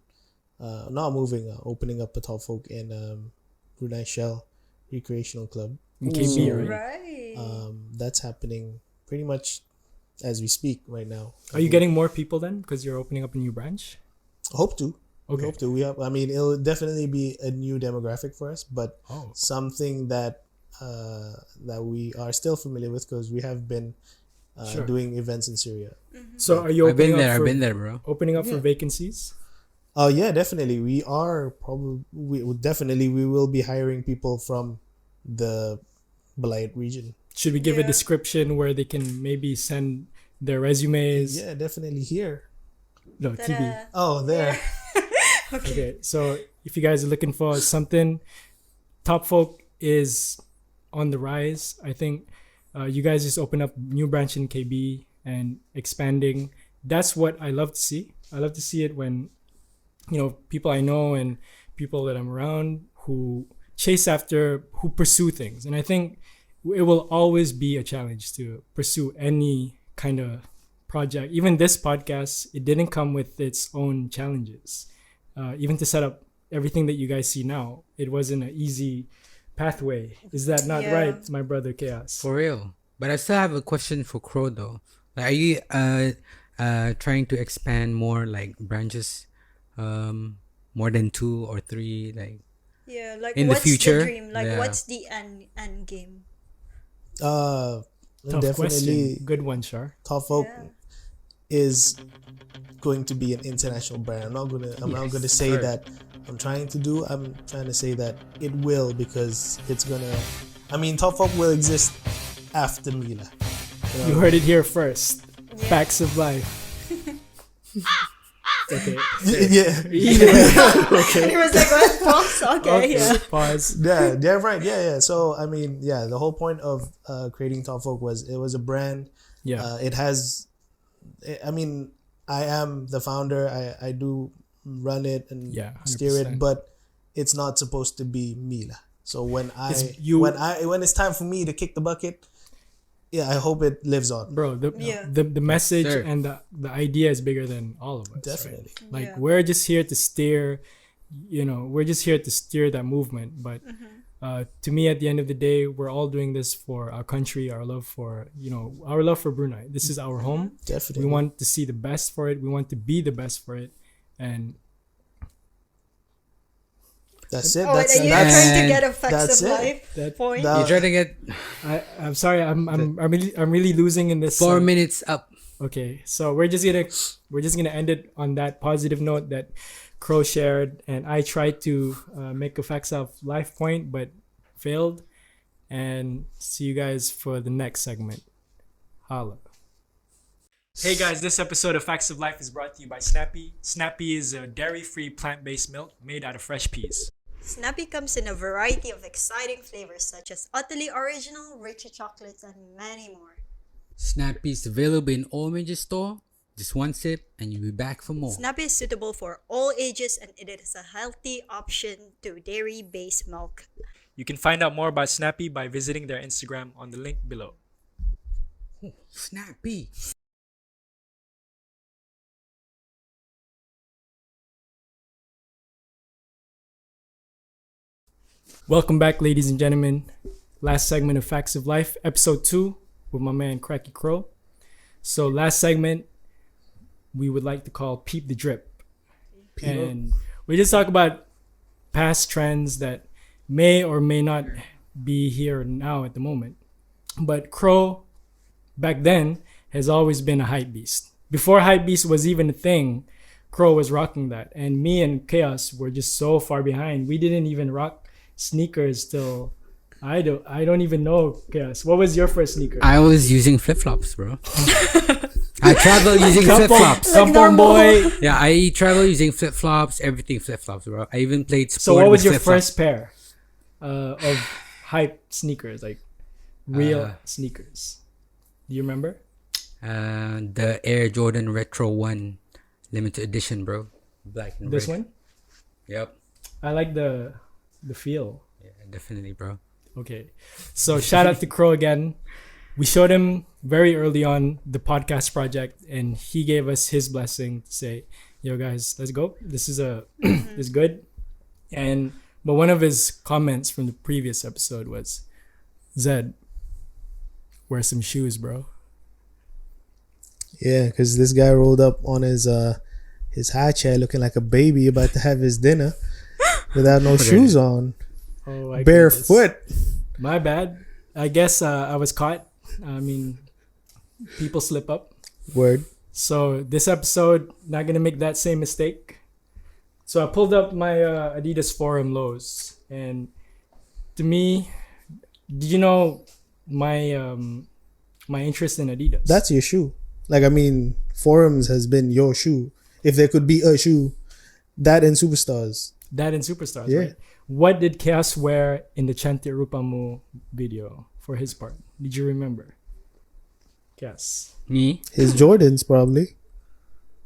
up a TOPFOLK in Brunei Shell Recreational Club. In KB, right? Right. That's happening pretty much as we speak right now. Are you getting more people then because you're opening up a new branch? Hope to. Okay. We hope to. I mean, it'll definitely be a new demographic for us, but Oh. something that we are still familiar with because we have been Sure. doing events in Syria. So are you I've been opening there. up I've for been there, bro. opening up for vacancies? Oh yeah, definitely. We are probably we will be hiring people from the Balayet region. Should we give a Yeah. description where they can maybe send their resumes? Yeah, definitely here. No, TB. Ta-da. Oh, there. Okay, so if you guys are looking for something, TOPFOLK is on the rise. I think you guys just opened up new branch in KB and expanding. That's what I love to see. I love to see it when, people I know and people that I'm around who who pursue things. And I think it will always be a challenge to pursue any kind of project. Even this podcast, it didn't come with its own challenges. Even to set up everything that you guys see now, it wasn't an easy pathway. Is that not Yeah. right, my brother Chaos? For real. But I still have a question for Crow though. Like, are you trying to expand more like branches, more than 2 or 3? Like, Yeah, like In the what's future? the dream? Like Yeah. what's the end game? Tough Definitely question. Good one, Shar. TOPFOLK Yeah. is going to be an international brand. I'm not gonna say sure. that I'm trying to say that it will, because it's gonna, I mean, TOPFOLK will exist after Mila. You heard it here first. Yeah. Facts of life. Okay. Yeah. Okay. It was like what? Pause. Okay. Okay. Yeah. Pause. Yeah, right. Yeah. So I mean, yeah, the whole point of creating TOPFOLK was it was a brand. Yeah. It has, I mean, I am the founder. I do run it and Yeah, steer it, 100%. but it's not supposed to be me lah. So when it's time for me to kick the bucket, yeah, I hope it lives on. Bro, the message Sir. and the idea is bigger than all of us. Definitely. Right? Like Yeah. we're just here to steer, we're just here to steer that movement. But to me, at the end of the day, we're all doing this for our country, our love for Brunei. This is our home. Definitely. We want to see the best for it. We want to be the best for it. And That's it. Oh, That's and you're that's trying to get a facts that's of it. life That- point. that- You're trying to get I'm sorry. I'm really losing in this. 4 minutes up. Okay, so we're just gonna end it on that positive note that Crow shared, and I tried to make a facts of life point, but failed. And see you guys for the next segment. Holla. Hey guys, this episode of Facts of Life is brought to you by Snappy. Snappy is a dairy-free plant-based milk made out of fresh peas. Snappy comes in a variety of exciting flavors such as utterly original, rich chocolates, and many more. Snappy is available in all major store. Just one sip and you'll be back for more. Snappy is suitable for all ages and it is a healthy option to dairy-based milk. You can find out more about Snappy by visiting their Instagram on the link below. Snappy. Welcome back, ladies and gentlemen. Last segment of Facts of Life, episode 2, with my man Cracky Crow. So last segment, we would like to call Peep the Drip. And we just talk about past trends that may or may not be here now at the moment. But Crow, back then, has always been a hype beast. Before hype beast was even a thing, Crow was rocking that. And me and Chaos were just so far behind. We didn't even rock sneakers till I don't even know. Chaos, what was your first sneaker? I was using flip flops, bro. I travel using flip flops. Kampong boy. Yeah, I travel using flip flops. Everything flip flops, bro. I even played sport. So what was with your flip-flops. first pair of hype sneakers, like real sneakers? Do you remember? The Air Jordan Retro 1 limited edition, bro. Black and This red. one? Yep. I like the feel. Yeah, definitely, bro. Okay. So shout out to Crow again. We showed him very early on the podcast project and he gave us his blessing to say, yo guys, let's go. This is this is good. But one of his comments from the previous episode was, Zed, wear some shoes, bro. Yeah, because this guy rolled up on his high chair looking like a baby about to have his dinner without no shoes on, Oh, I barefoot. My bad. I guess I was caught. I mean, people slip up. Word. So this episode, not gonna make that same mistake. So I pulled up my Adidas Forum lows, and to me, did you know my my interest in Adidas? That's your shoe. Like, I mean, Forums has been your shoe. If there could be a shoe, that and Superstars. that in Superstars, Yeah. right? What did Chaos wear in the Chante Rupamu video for his part? Did you remember? Chaos. Me? His Jordans, probably.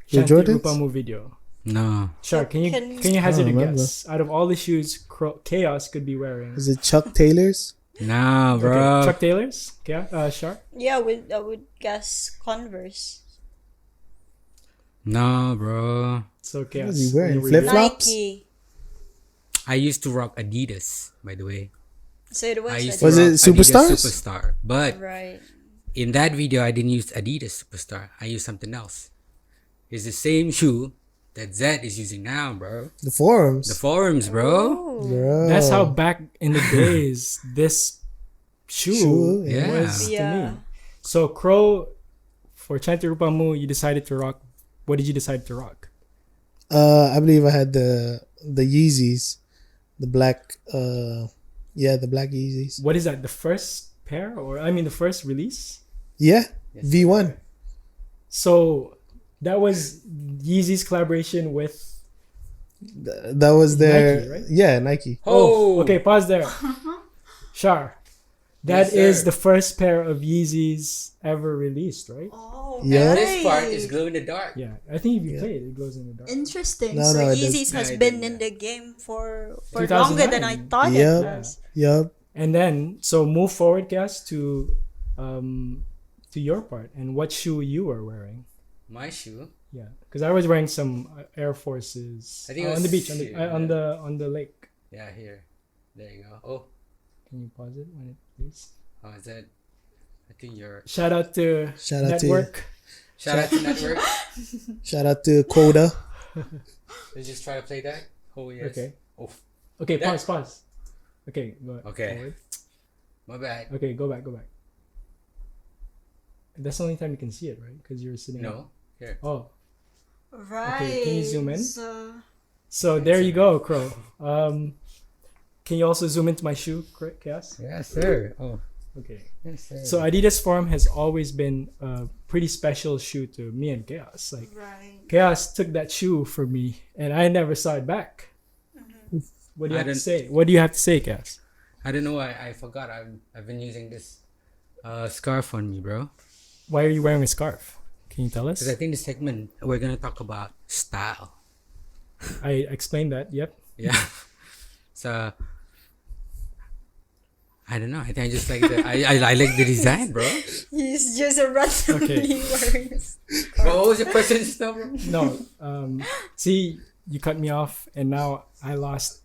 Your Chante Jordans? Rupamu video. No. Shark, can Can- you hazard a I don't remember. guess? Out of all the shoes Chaos could be wearing. Is it Chuck Taylor's? Nah, bro. Okay, Chuck Taylor's? Shark? Yeah, I would guess Converse. No, bro. So Chaos. What is he wearing? what were you Flip-flop? Flops? Nike. I used to rock Adidas, by the way. So it was, I used Was to it rock Superstars? Adidas Superstar. But right. in that video, I didn't use Adidas Superstar. I used something else. It's the same shoe that Zed is using now, bro. The Forums. The Forums, bro. Oh. Bro. That's how back in the days this shoe Shoe, yeah. was to Yeah. me. So Crow, for Chante Rupamu, you decided to rock. What did you decide to rock? I believe I had the Yeezys. The black, the black Yeezys. What is that? The first pair, or I mean the first release? Yeah, V1. So that was Yeezy's collaboration with. That was their Nike, right? Yeah, Nike. Oh, okay. Pause there. Shar, That Yes, is sir. the first pair of Yeezys ever released, right? Oh, Yeah. And this part right. is glow in the dark. Yeah, I think if you Yeah. play it, it glows in the dark. Interesting. No, So no, it does- Yeezys has No, it been didn't, in yeah. the game for longer than I 2009. thought Yep. it was. Yup. And then, so move forward, guys, to your part and what shoe you were wearing. My shoe. Yeah, because I was wearing some Air Forces I think it on the was beach, here, on the lake. Yeah, here. There you go. Oh, Can you pause it when it plays? how is that? I think you're. Shout out to Shout out to- Network. Shout out to Network. Shout out to Coda. Let's just try to play that. Oh yes. Okay. Oh, Okay, That- pause. Okay, go Okay. forward. my bad. Okay, go back. That's the only time you can see it, right? Because you're sitting. No. Here. Oh, Right. can you zoom in? So, there you go, Crow. Can you also zoom into my shoe, Chaos? Yes, sir. Oh, Okay. yes, sir. So Adidas Forum has always been a pretty special shoe to me and Chaos. Like right. Chaos took that shoe for me, and I never saw it back. What do you I have to don't- say? What do you have to say, Chaos? I don't know. I forgot. I've been using this scarf on me, bro. Why are you wearing a scarf? Can you tell us? Because I think this segment we're gonna talk about style. I explained that. Yep. Yeah. So I don't know. I think I just like the I like the design, bro. He's just a randomly wearing. Bro, what was your question just now, bro? No. See, you cut me off, and now I lost.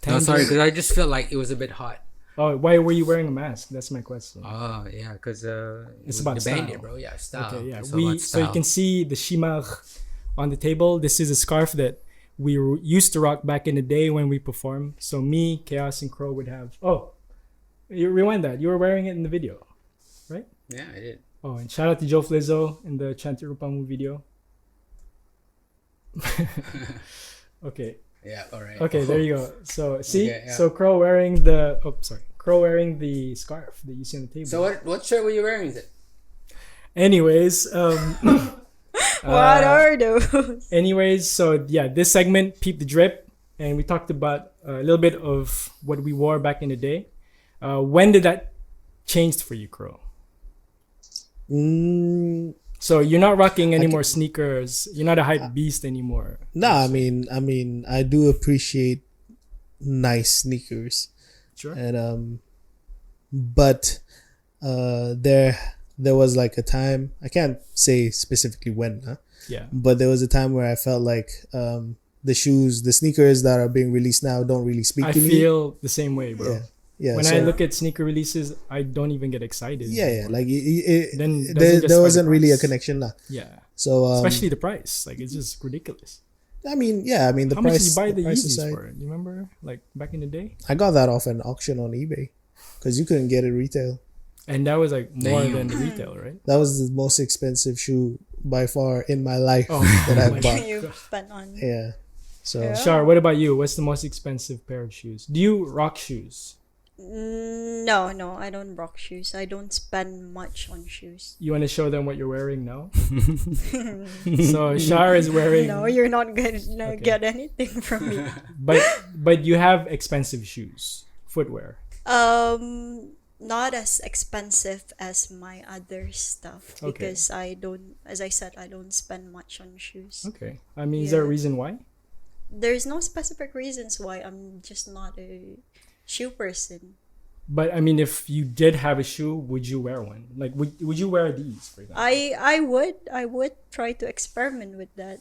No, sorry, tangent. because I just felt like it was a bit hot. Oh, why were you wearing a mask? That's my question. Oh yeah, because It's about the bandit, style. bro. Yeah, style. Okay, yeah. It's about So you style. can see the shimag on the table. This is a scarf that we used to rock back in the day when we performed. So me, Chaos, and Crow would have. Oh, you rewind that. You were wearing it in the video, right? Yeah, I did. Oh, and shout out to Joe Flizzo in the Chanti Rupamu video. Okay. Yeah, all right. Okay, there you go. So see, Okay, yeah. so Crow wearing the Crow wearing the scarf that you see on the table. So what shirt were you wearing? Is it? Anyways, What are those? anyways, so yeah, this segment, Peep the Drip, and we talked about a little bit of what we wore back in the day. When did that change for you, Crow? So you're not rocking any more sneakers. You're not a hype beast anymore. Nah, I mean, I do appreciate nice sneakers, Sure. and but there was like a time, I can't say specifically when, huh? Yeah. But there was a time where I felt like the sneakers that are being released now don't really speak I to me. feel the same way, bro. Yeah. When so, I look at sneaker releases, I don't even get excited. yeah, anymore. like Then doesn't there justify wasn't the really a price. connection, lah. Yeah. So Especially the price. Like, it's just ridiculous. I mean, the How much price. did you buy the price Yeezys aside, for? You remember? Like, back in the day? I got that off an auction on eBay because you couldn't get it retail. And that was like more Damn. than the retail, right? That was the most expensive shoe by far in my life Oh, that my I've bought. You spent on. Yeah. So Yeah. Shar, what about you? What's the most expensive pair of shoes? Do you rock shoes? No, I don't rock shoes. I don't spend much on shoes. You want to show them what you're wearing now? So Shar is wearing, No, you're not gonna get anything from me. but you have expensive shoes, footwear. Not as expensive as my other stuff Okay. because I don't, as I said, I don't spend much on shoes. Okay. I mean, is there a Yeah. reason why? There's no specific reasons why. I'm just not a shoe person. But I mean, if you did have a shoe, would you wear one? Like, would you wear these, for example? I would try to experiment with that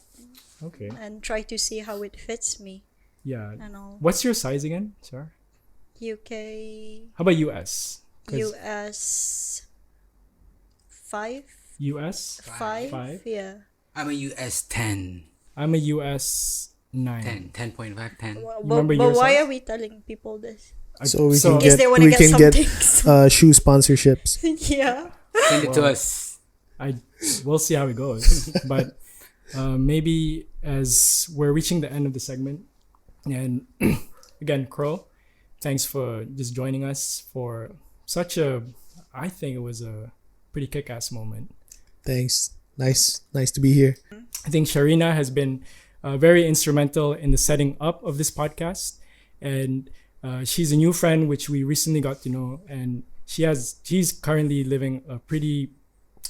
Okay. and try to see how it fits me Yeah. and all. What's your size again, Shar? UK, How about US? 'Cause US 5, US? 5, Five? yeah. I'm a US 10. I'm a US 9. 10.5, 10. Remember But your why size? are we telling people this? so we In can case get they want to get something. shoe sponsorships. Yeah. Send it to us. We'll see how it goes. But maybe as we're reaching the end of the segment, and again, Crow, thanks for just joining us for such I think it was a pretty kick-ass moment. Thanks. Nice to be here. I think Sharina has been very instrumental in the setting up of this podcast, and she's a new friend which we recently got to know, and she's currently living a pretty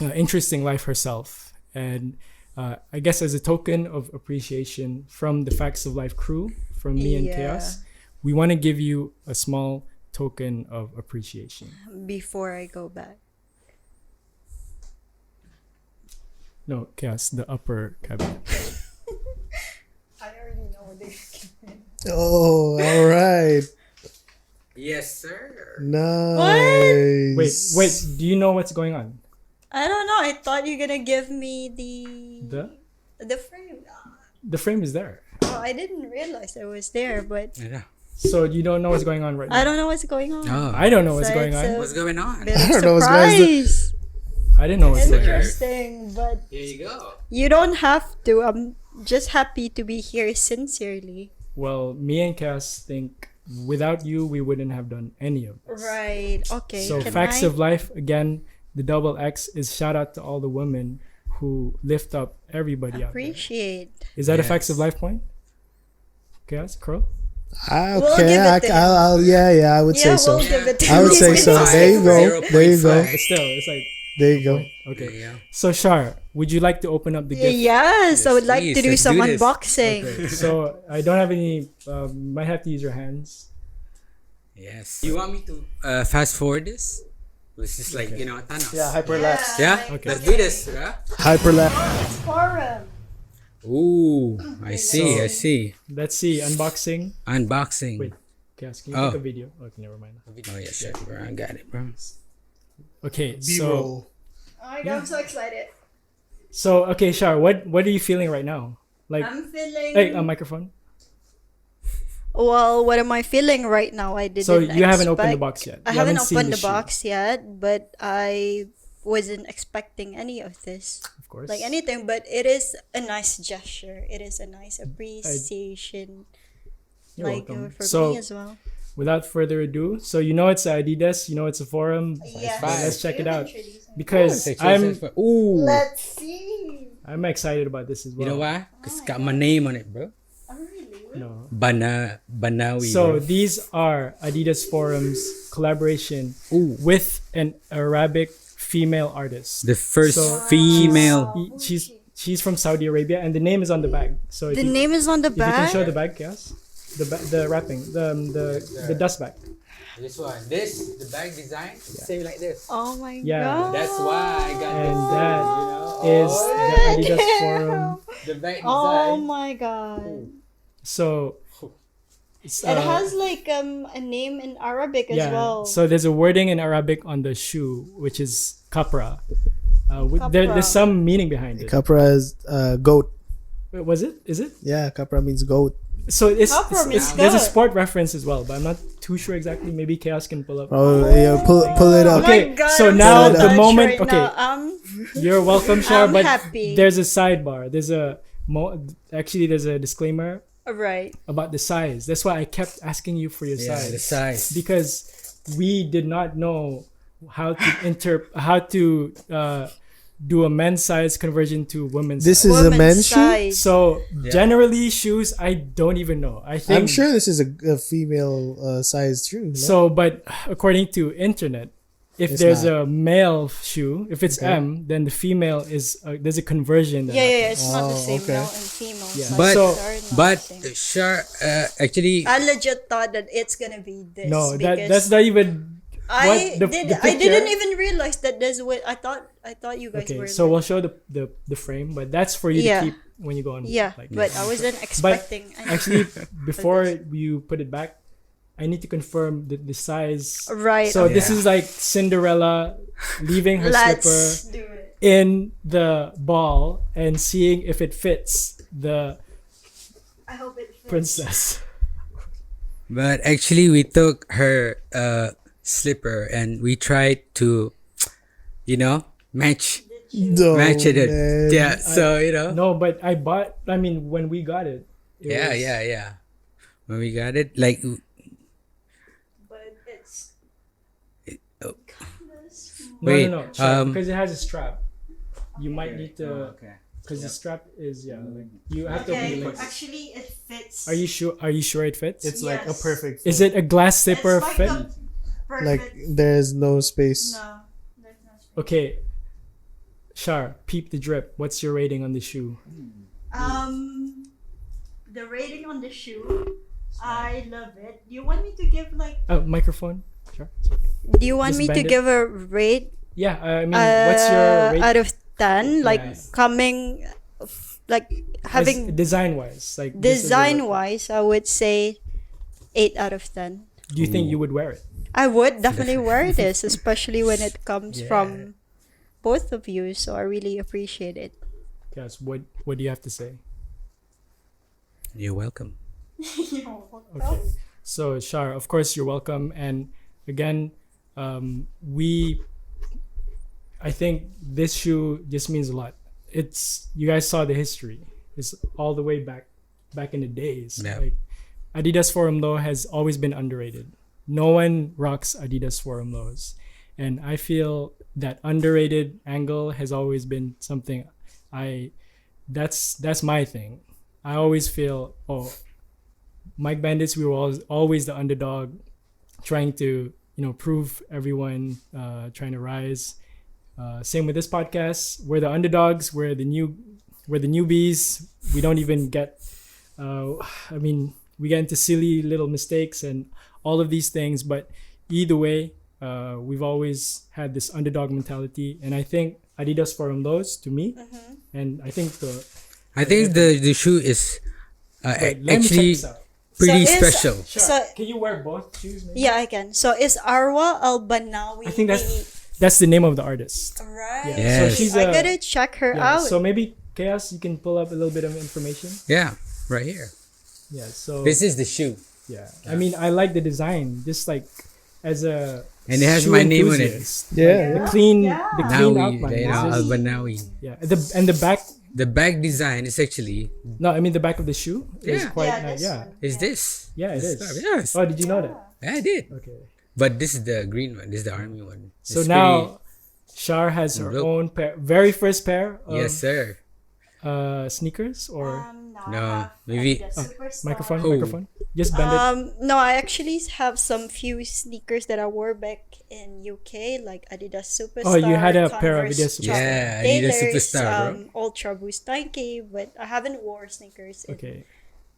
interesting life herself, and I guess as a token of appreciation from the Facts of Life crew, from me and Chaos, we want to give you a small token of appreciation Before I go back. No, Chaos, the upper cabinet. I already know this. Oh, all right. Yes, sir. Nice. Wait, do you know what's going on? I don't know. I thought you're gonna give me the frame. The frame is there. Oh, I didn't realize it was there, but Yeah. So you don't know what's going on right now? I don't know what's going on. Oh. I don't know what's So going it's on. What's going on? Bit I of don't know what's going on. surprise. I didn't know what's going on. Interesting, but Here you go. you don't have to. I'm just happy to be here sincerely. Well, me and Cass think without you, we wouldn't have done any of this. Right. Okay. So Can Facts I? of Life, again, the double X is shout out to all the women who lift up everybody out there. Appreciate. Is that a Yes. Facts of Life point? Chaos, Crow? We'll Okay, give it to him. I'll yeah, I would say Yeah, so. we'll give it to I would him. say so. There you go. There you go. But still, it's like, There you go. okay. Yeah. So Shar, would you like to open up the gift? Yes, I would like please, to do let's some do this. unboxing. Okay, so I don't have any, might have to use your hands. Yes. You want me to fast forward this? It's just like, Thanos. hyperlapse. Yeah? Okay. Let's do this. Yeah? Hyperlapse. Forum. Ooh, I see. I see. Let's see, unboxing. Unboxing. Wait, Chaos, can you Oh. take a video? Okay, never mind. Oh, yeah, sure, bro. I got it, bro. Okay, B-roll. Oh my god, I'm so excited. so okay, Shar, what are you feeling right now? Like, I'm feeling. hey, a microphone. Well, what am I feeling right now? I didn't. So you haven't opened the expect- box yet. I You haven't seen opened the shoe, box yet, but I wasn't expecting any of this, of course. like anything. But it is a nice gesture. It is a nice appreciation, You're like welcome. for So, me as well. without further ado, so you know it's Adidas, you know it's a forum. Yes. So let's check it out Oh, because Ooh. Let's see. I'm excited about this as well. You know why? Because it's got my name on it, bro. Oh really? No. Banawi. So bro. these are Adidas Forum's collaboration with an Arabic female artist. The first So- female. She's from Saudi Arabia, and the name is on the bag. So if The you, name is on the if you can bag. show the bag, yes, the wrapping, the dust bag. This one. The bag design. Say like this. Oh my Yeah. god. That's why I got And this. that is the Adidas Forum. The bag design. Oh my god. So it's, It has like a name in Arabic as yeah. well. So there's a wording in Arabic on the shoe, which is kapra. There's some meaning behind it. Capra is goat. Wait, was it? Is it? Yeah, Capra means goat. So Kapra means there's a goat. sport reference as well, but I'm not too sure exactly. Maybe Chaos can pull up. Oh yeah, pull it Oh up. Okay, my god, so I'm now so the touched moment- right okay. now. You're welcome, Shar. I'm But happy. there's a sidebar. There's a actually there's a disclaimer Right. about the size. That's why I kept asking you for your Yeah, size. the size. Because we did not know how to do a men's size conversion to women's This size. is a Woman's men's shoe. size. So generally shoes I don't even know. I think I'm sure this is a female size shoe. No? so, but according to internet, if It's there's not. a male shoe, if it's Okay. M, then the female is there's a conversion. That Yeah, it's not the Oh, same okay. male and female. Yeah. size. But- They're not But the same. sure, actually, I legit thought that it's gonna be this. No, because that's not even. I the I picture- didn't even realize that that's what I thought. I thought you guys Okay, were. so we'll show the frame, but that's for you Yeah. to keep when you go on. yeah, like, but I wasn't expecting. any- actually, before you put it back, I need to confirm the size. right. So okay. this is like Cinderella leaving her slipper Let's do it. in the ball and seeing if it fits the I hope it fits. princess. but actually, we took her slipper and we tried to, match No, it. man. Yeah. So No, but I bought. I mean, when we got it. Yeah. When we got it, like, But it's oh, kinda small. Wait, No, because it has a strap. You might need to, okay. because the strap is like you have to open Okay, the legs. actually it fits. Are you sure? Are you sure it fits? It's like a Yes. perfect. Is it a glass slipper It's like fit? a Like there's no space. No, there's no space. Okay, Shar, peep the drip. What's your rating on the shoe? The rating on the shoe, I love it. Do you want me to give like? Microphone. Sure. Do you want Just me to bend it. give a rate? Yeah, I mean, what's your rate? Out of 10? Like Yes. coming, like having design wise, like this is the design look. wise, I would say 8 out of 10. Do you think you would wear it? I would definitely wear this, especially when it comes Yeah. from both of you. So I really appreciate it. Yes. What do you have to say? You're welcome. Okay. So Shar, of course you're welcome. And again, I think this shoe just means a lot. It's, you guys saw the history. It's all the way back in the days. Yeah. Like Adidas Forum Low has always been underrated. No one rocks Adidas Forum Lows. And I feel that underrated angle has always been something that's my thing. I always feel, Mike Bandits, we were always the underdog, trying to, prove everyone, trying to rise. Same with this podcast. We're the underdogs. We're the newbies. We don't even get. We get into silly little mistakes and all of these things. But either way, we've always had this underdog mentality, and I think Adidas Forum Lows to me, and I think the shoe is wait, let me check actually this out. pretty So is- special. Sure. So- Can you wear both shoes? Maybe? Yeah, I can. So is Arwa Albanawi? I think that's the name of the artist. right. Yeah. So she's I gotta check her yeah, out. so maybe Chaos, you can pull up a little bit of information. Yeah, right here. Yeah. So This is the shoe, yeah. I mean, I like the design, just like as a and it has shoe my name on it. enthusiast. Yeah. The clean Nawi, outline. you know, It's just- Albanawi. yeah. The back. The back design is actually No, I mean the back of the shoe is Yeah. quite Yeah, nice. this Yeah. one. is this. Yeah, it This is. stuff, yes. Oh, did you know that? I did. Okay. But this is the green one. This is the army one. So It's now Shar has her Look. own very first pair of yes, sir. sneakers or No, maybe- microphone. Oh. Microphone. Just bend it. No, I actually have some few sneakers that I wore back in UK, like Adidas Superstar. Oh, you had a pair of Converse Adidas Superstar. Yeah, Adidas Taylors, Superstar, bro. Ultra Boost Nike, but I haven't wore sneakers Okay.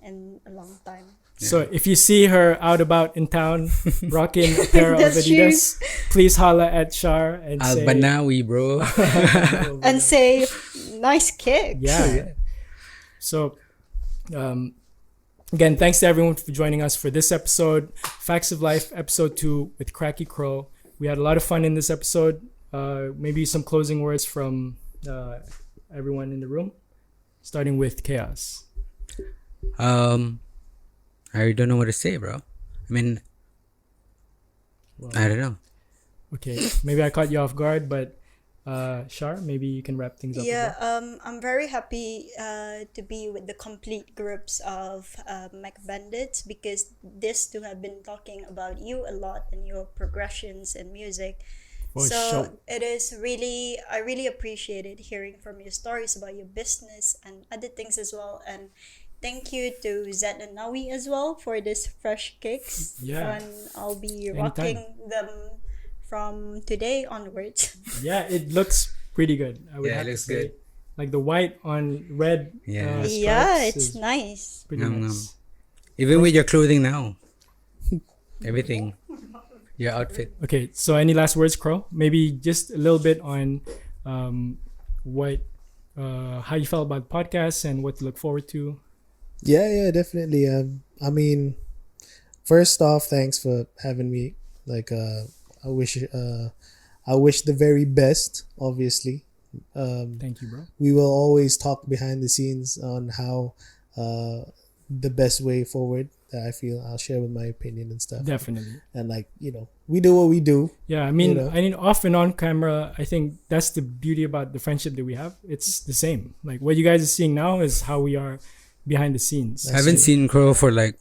in a long time. So if you see her out about in town rocking a pair of That's Adidas, please holla at Shar and say Albanawi, bro. And say, nice kick. yeah. So again, thanks to everyone for joining us for this episode, Facts of Life, episode 2 with Cracky Crow. We had a lot of fun in this episode. Maybe some closing words from everyone in the room, starting with Chaos. I don't know what to say, bro. I mean, I don't know. Okay, maybe I caught you off guard, but Shar, maybe you can wrap things up. Yeah, as well. I'm very happy to be with the complete groups of Mac Bandits, because this two have been talking about you a lot and your progressions in music. For So sure. it is really, I really appreciated hearing from your stories about your business and other things as well. And thank you to Zed and Nawi as well for this fresh kicks. Yeah. And I'll be Anytime. rocking them from today onwards. Yeah, it looks pretty good. I would Yeah, have it to looks say. good. Like the white on red. Yeah. stripes Yeah, it's is nice. pretty Yum, nice. Even with your clothing now, everything, your outfit. Okay, so any last words, Crow? Maybe just a little bit on what, how you felt about the podcast and what to look forward to. Yeah, definitely. I mean, first off, thanks for having me. Like, I wish the very best. Obviously, Thank you, bro. we will always talk behind the scenes on how the best way forward. That I feel I'll share with my opinion and stuff. Definitely. And like, we do what we do. Yeah, I mean, You know. off and on camera, I think that's the beauty about the friendship that we have. It's the same. Like what you guys are seeing now is how we are behind the scenes. I haven't seen Crow for like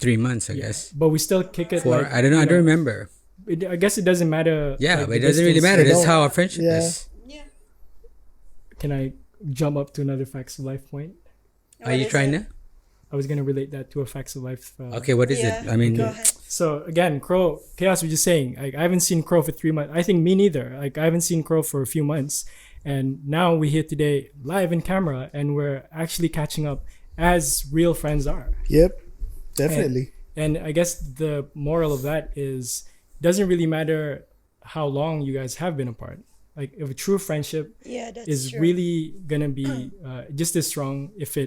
3 months, I guess. But we still kick it. 4. Like, I don't know. I you don't remember. I guess it doesn't matter. Yeah, like, but it the doesn't really distance. matter. That's don't- how our friendship Yeah. is. Yeah. Can I jump up to another Facts of Life point? Are you trying to? I was gonna relate that to a Facts of Life. Okay, what is Yeah, it? I mean, go ahead. So again, Crow, Chaos was just saying, like, I haven't seen Crow for 3 months. I think me neither. Like, I haven't seen Crow for a few months. And now we're here today live in camera and we're actually catching up as real friends are. Yep, definitely. And I guess the moral of that is, doesn't really matter how long you guys have been apart. Like, if a true friendship is true. really gonna be just as strong if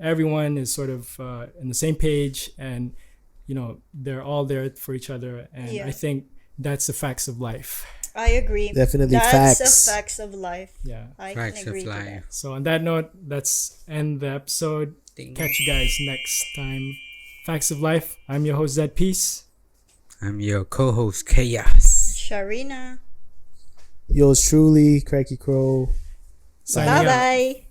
everyone is sort of in the same page and they're all there for each other. And I think that's the facts of life. I agree. Definitely That's facts. a facts of life. Yeah. I Facts can of agree to life. that. So on that note, let's end the episode. Ding. Catch you guys next time. Facts of Life. I'm your host, Zed Peace. I'm your co-host Chaos. Sharina. Yours truly, Cracky Crow. Signing out. Bye-bye.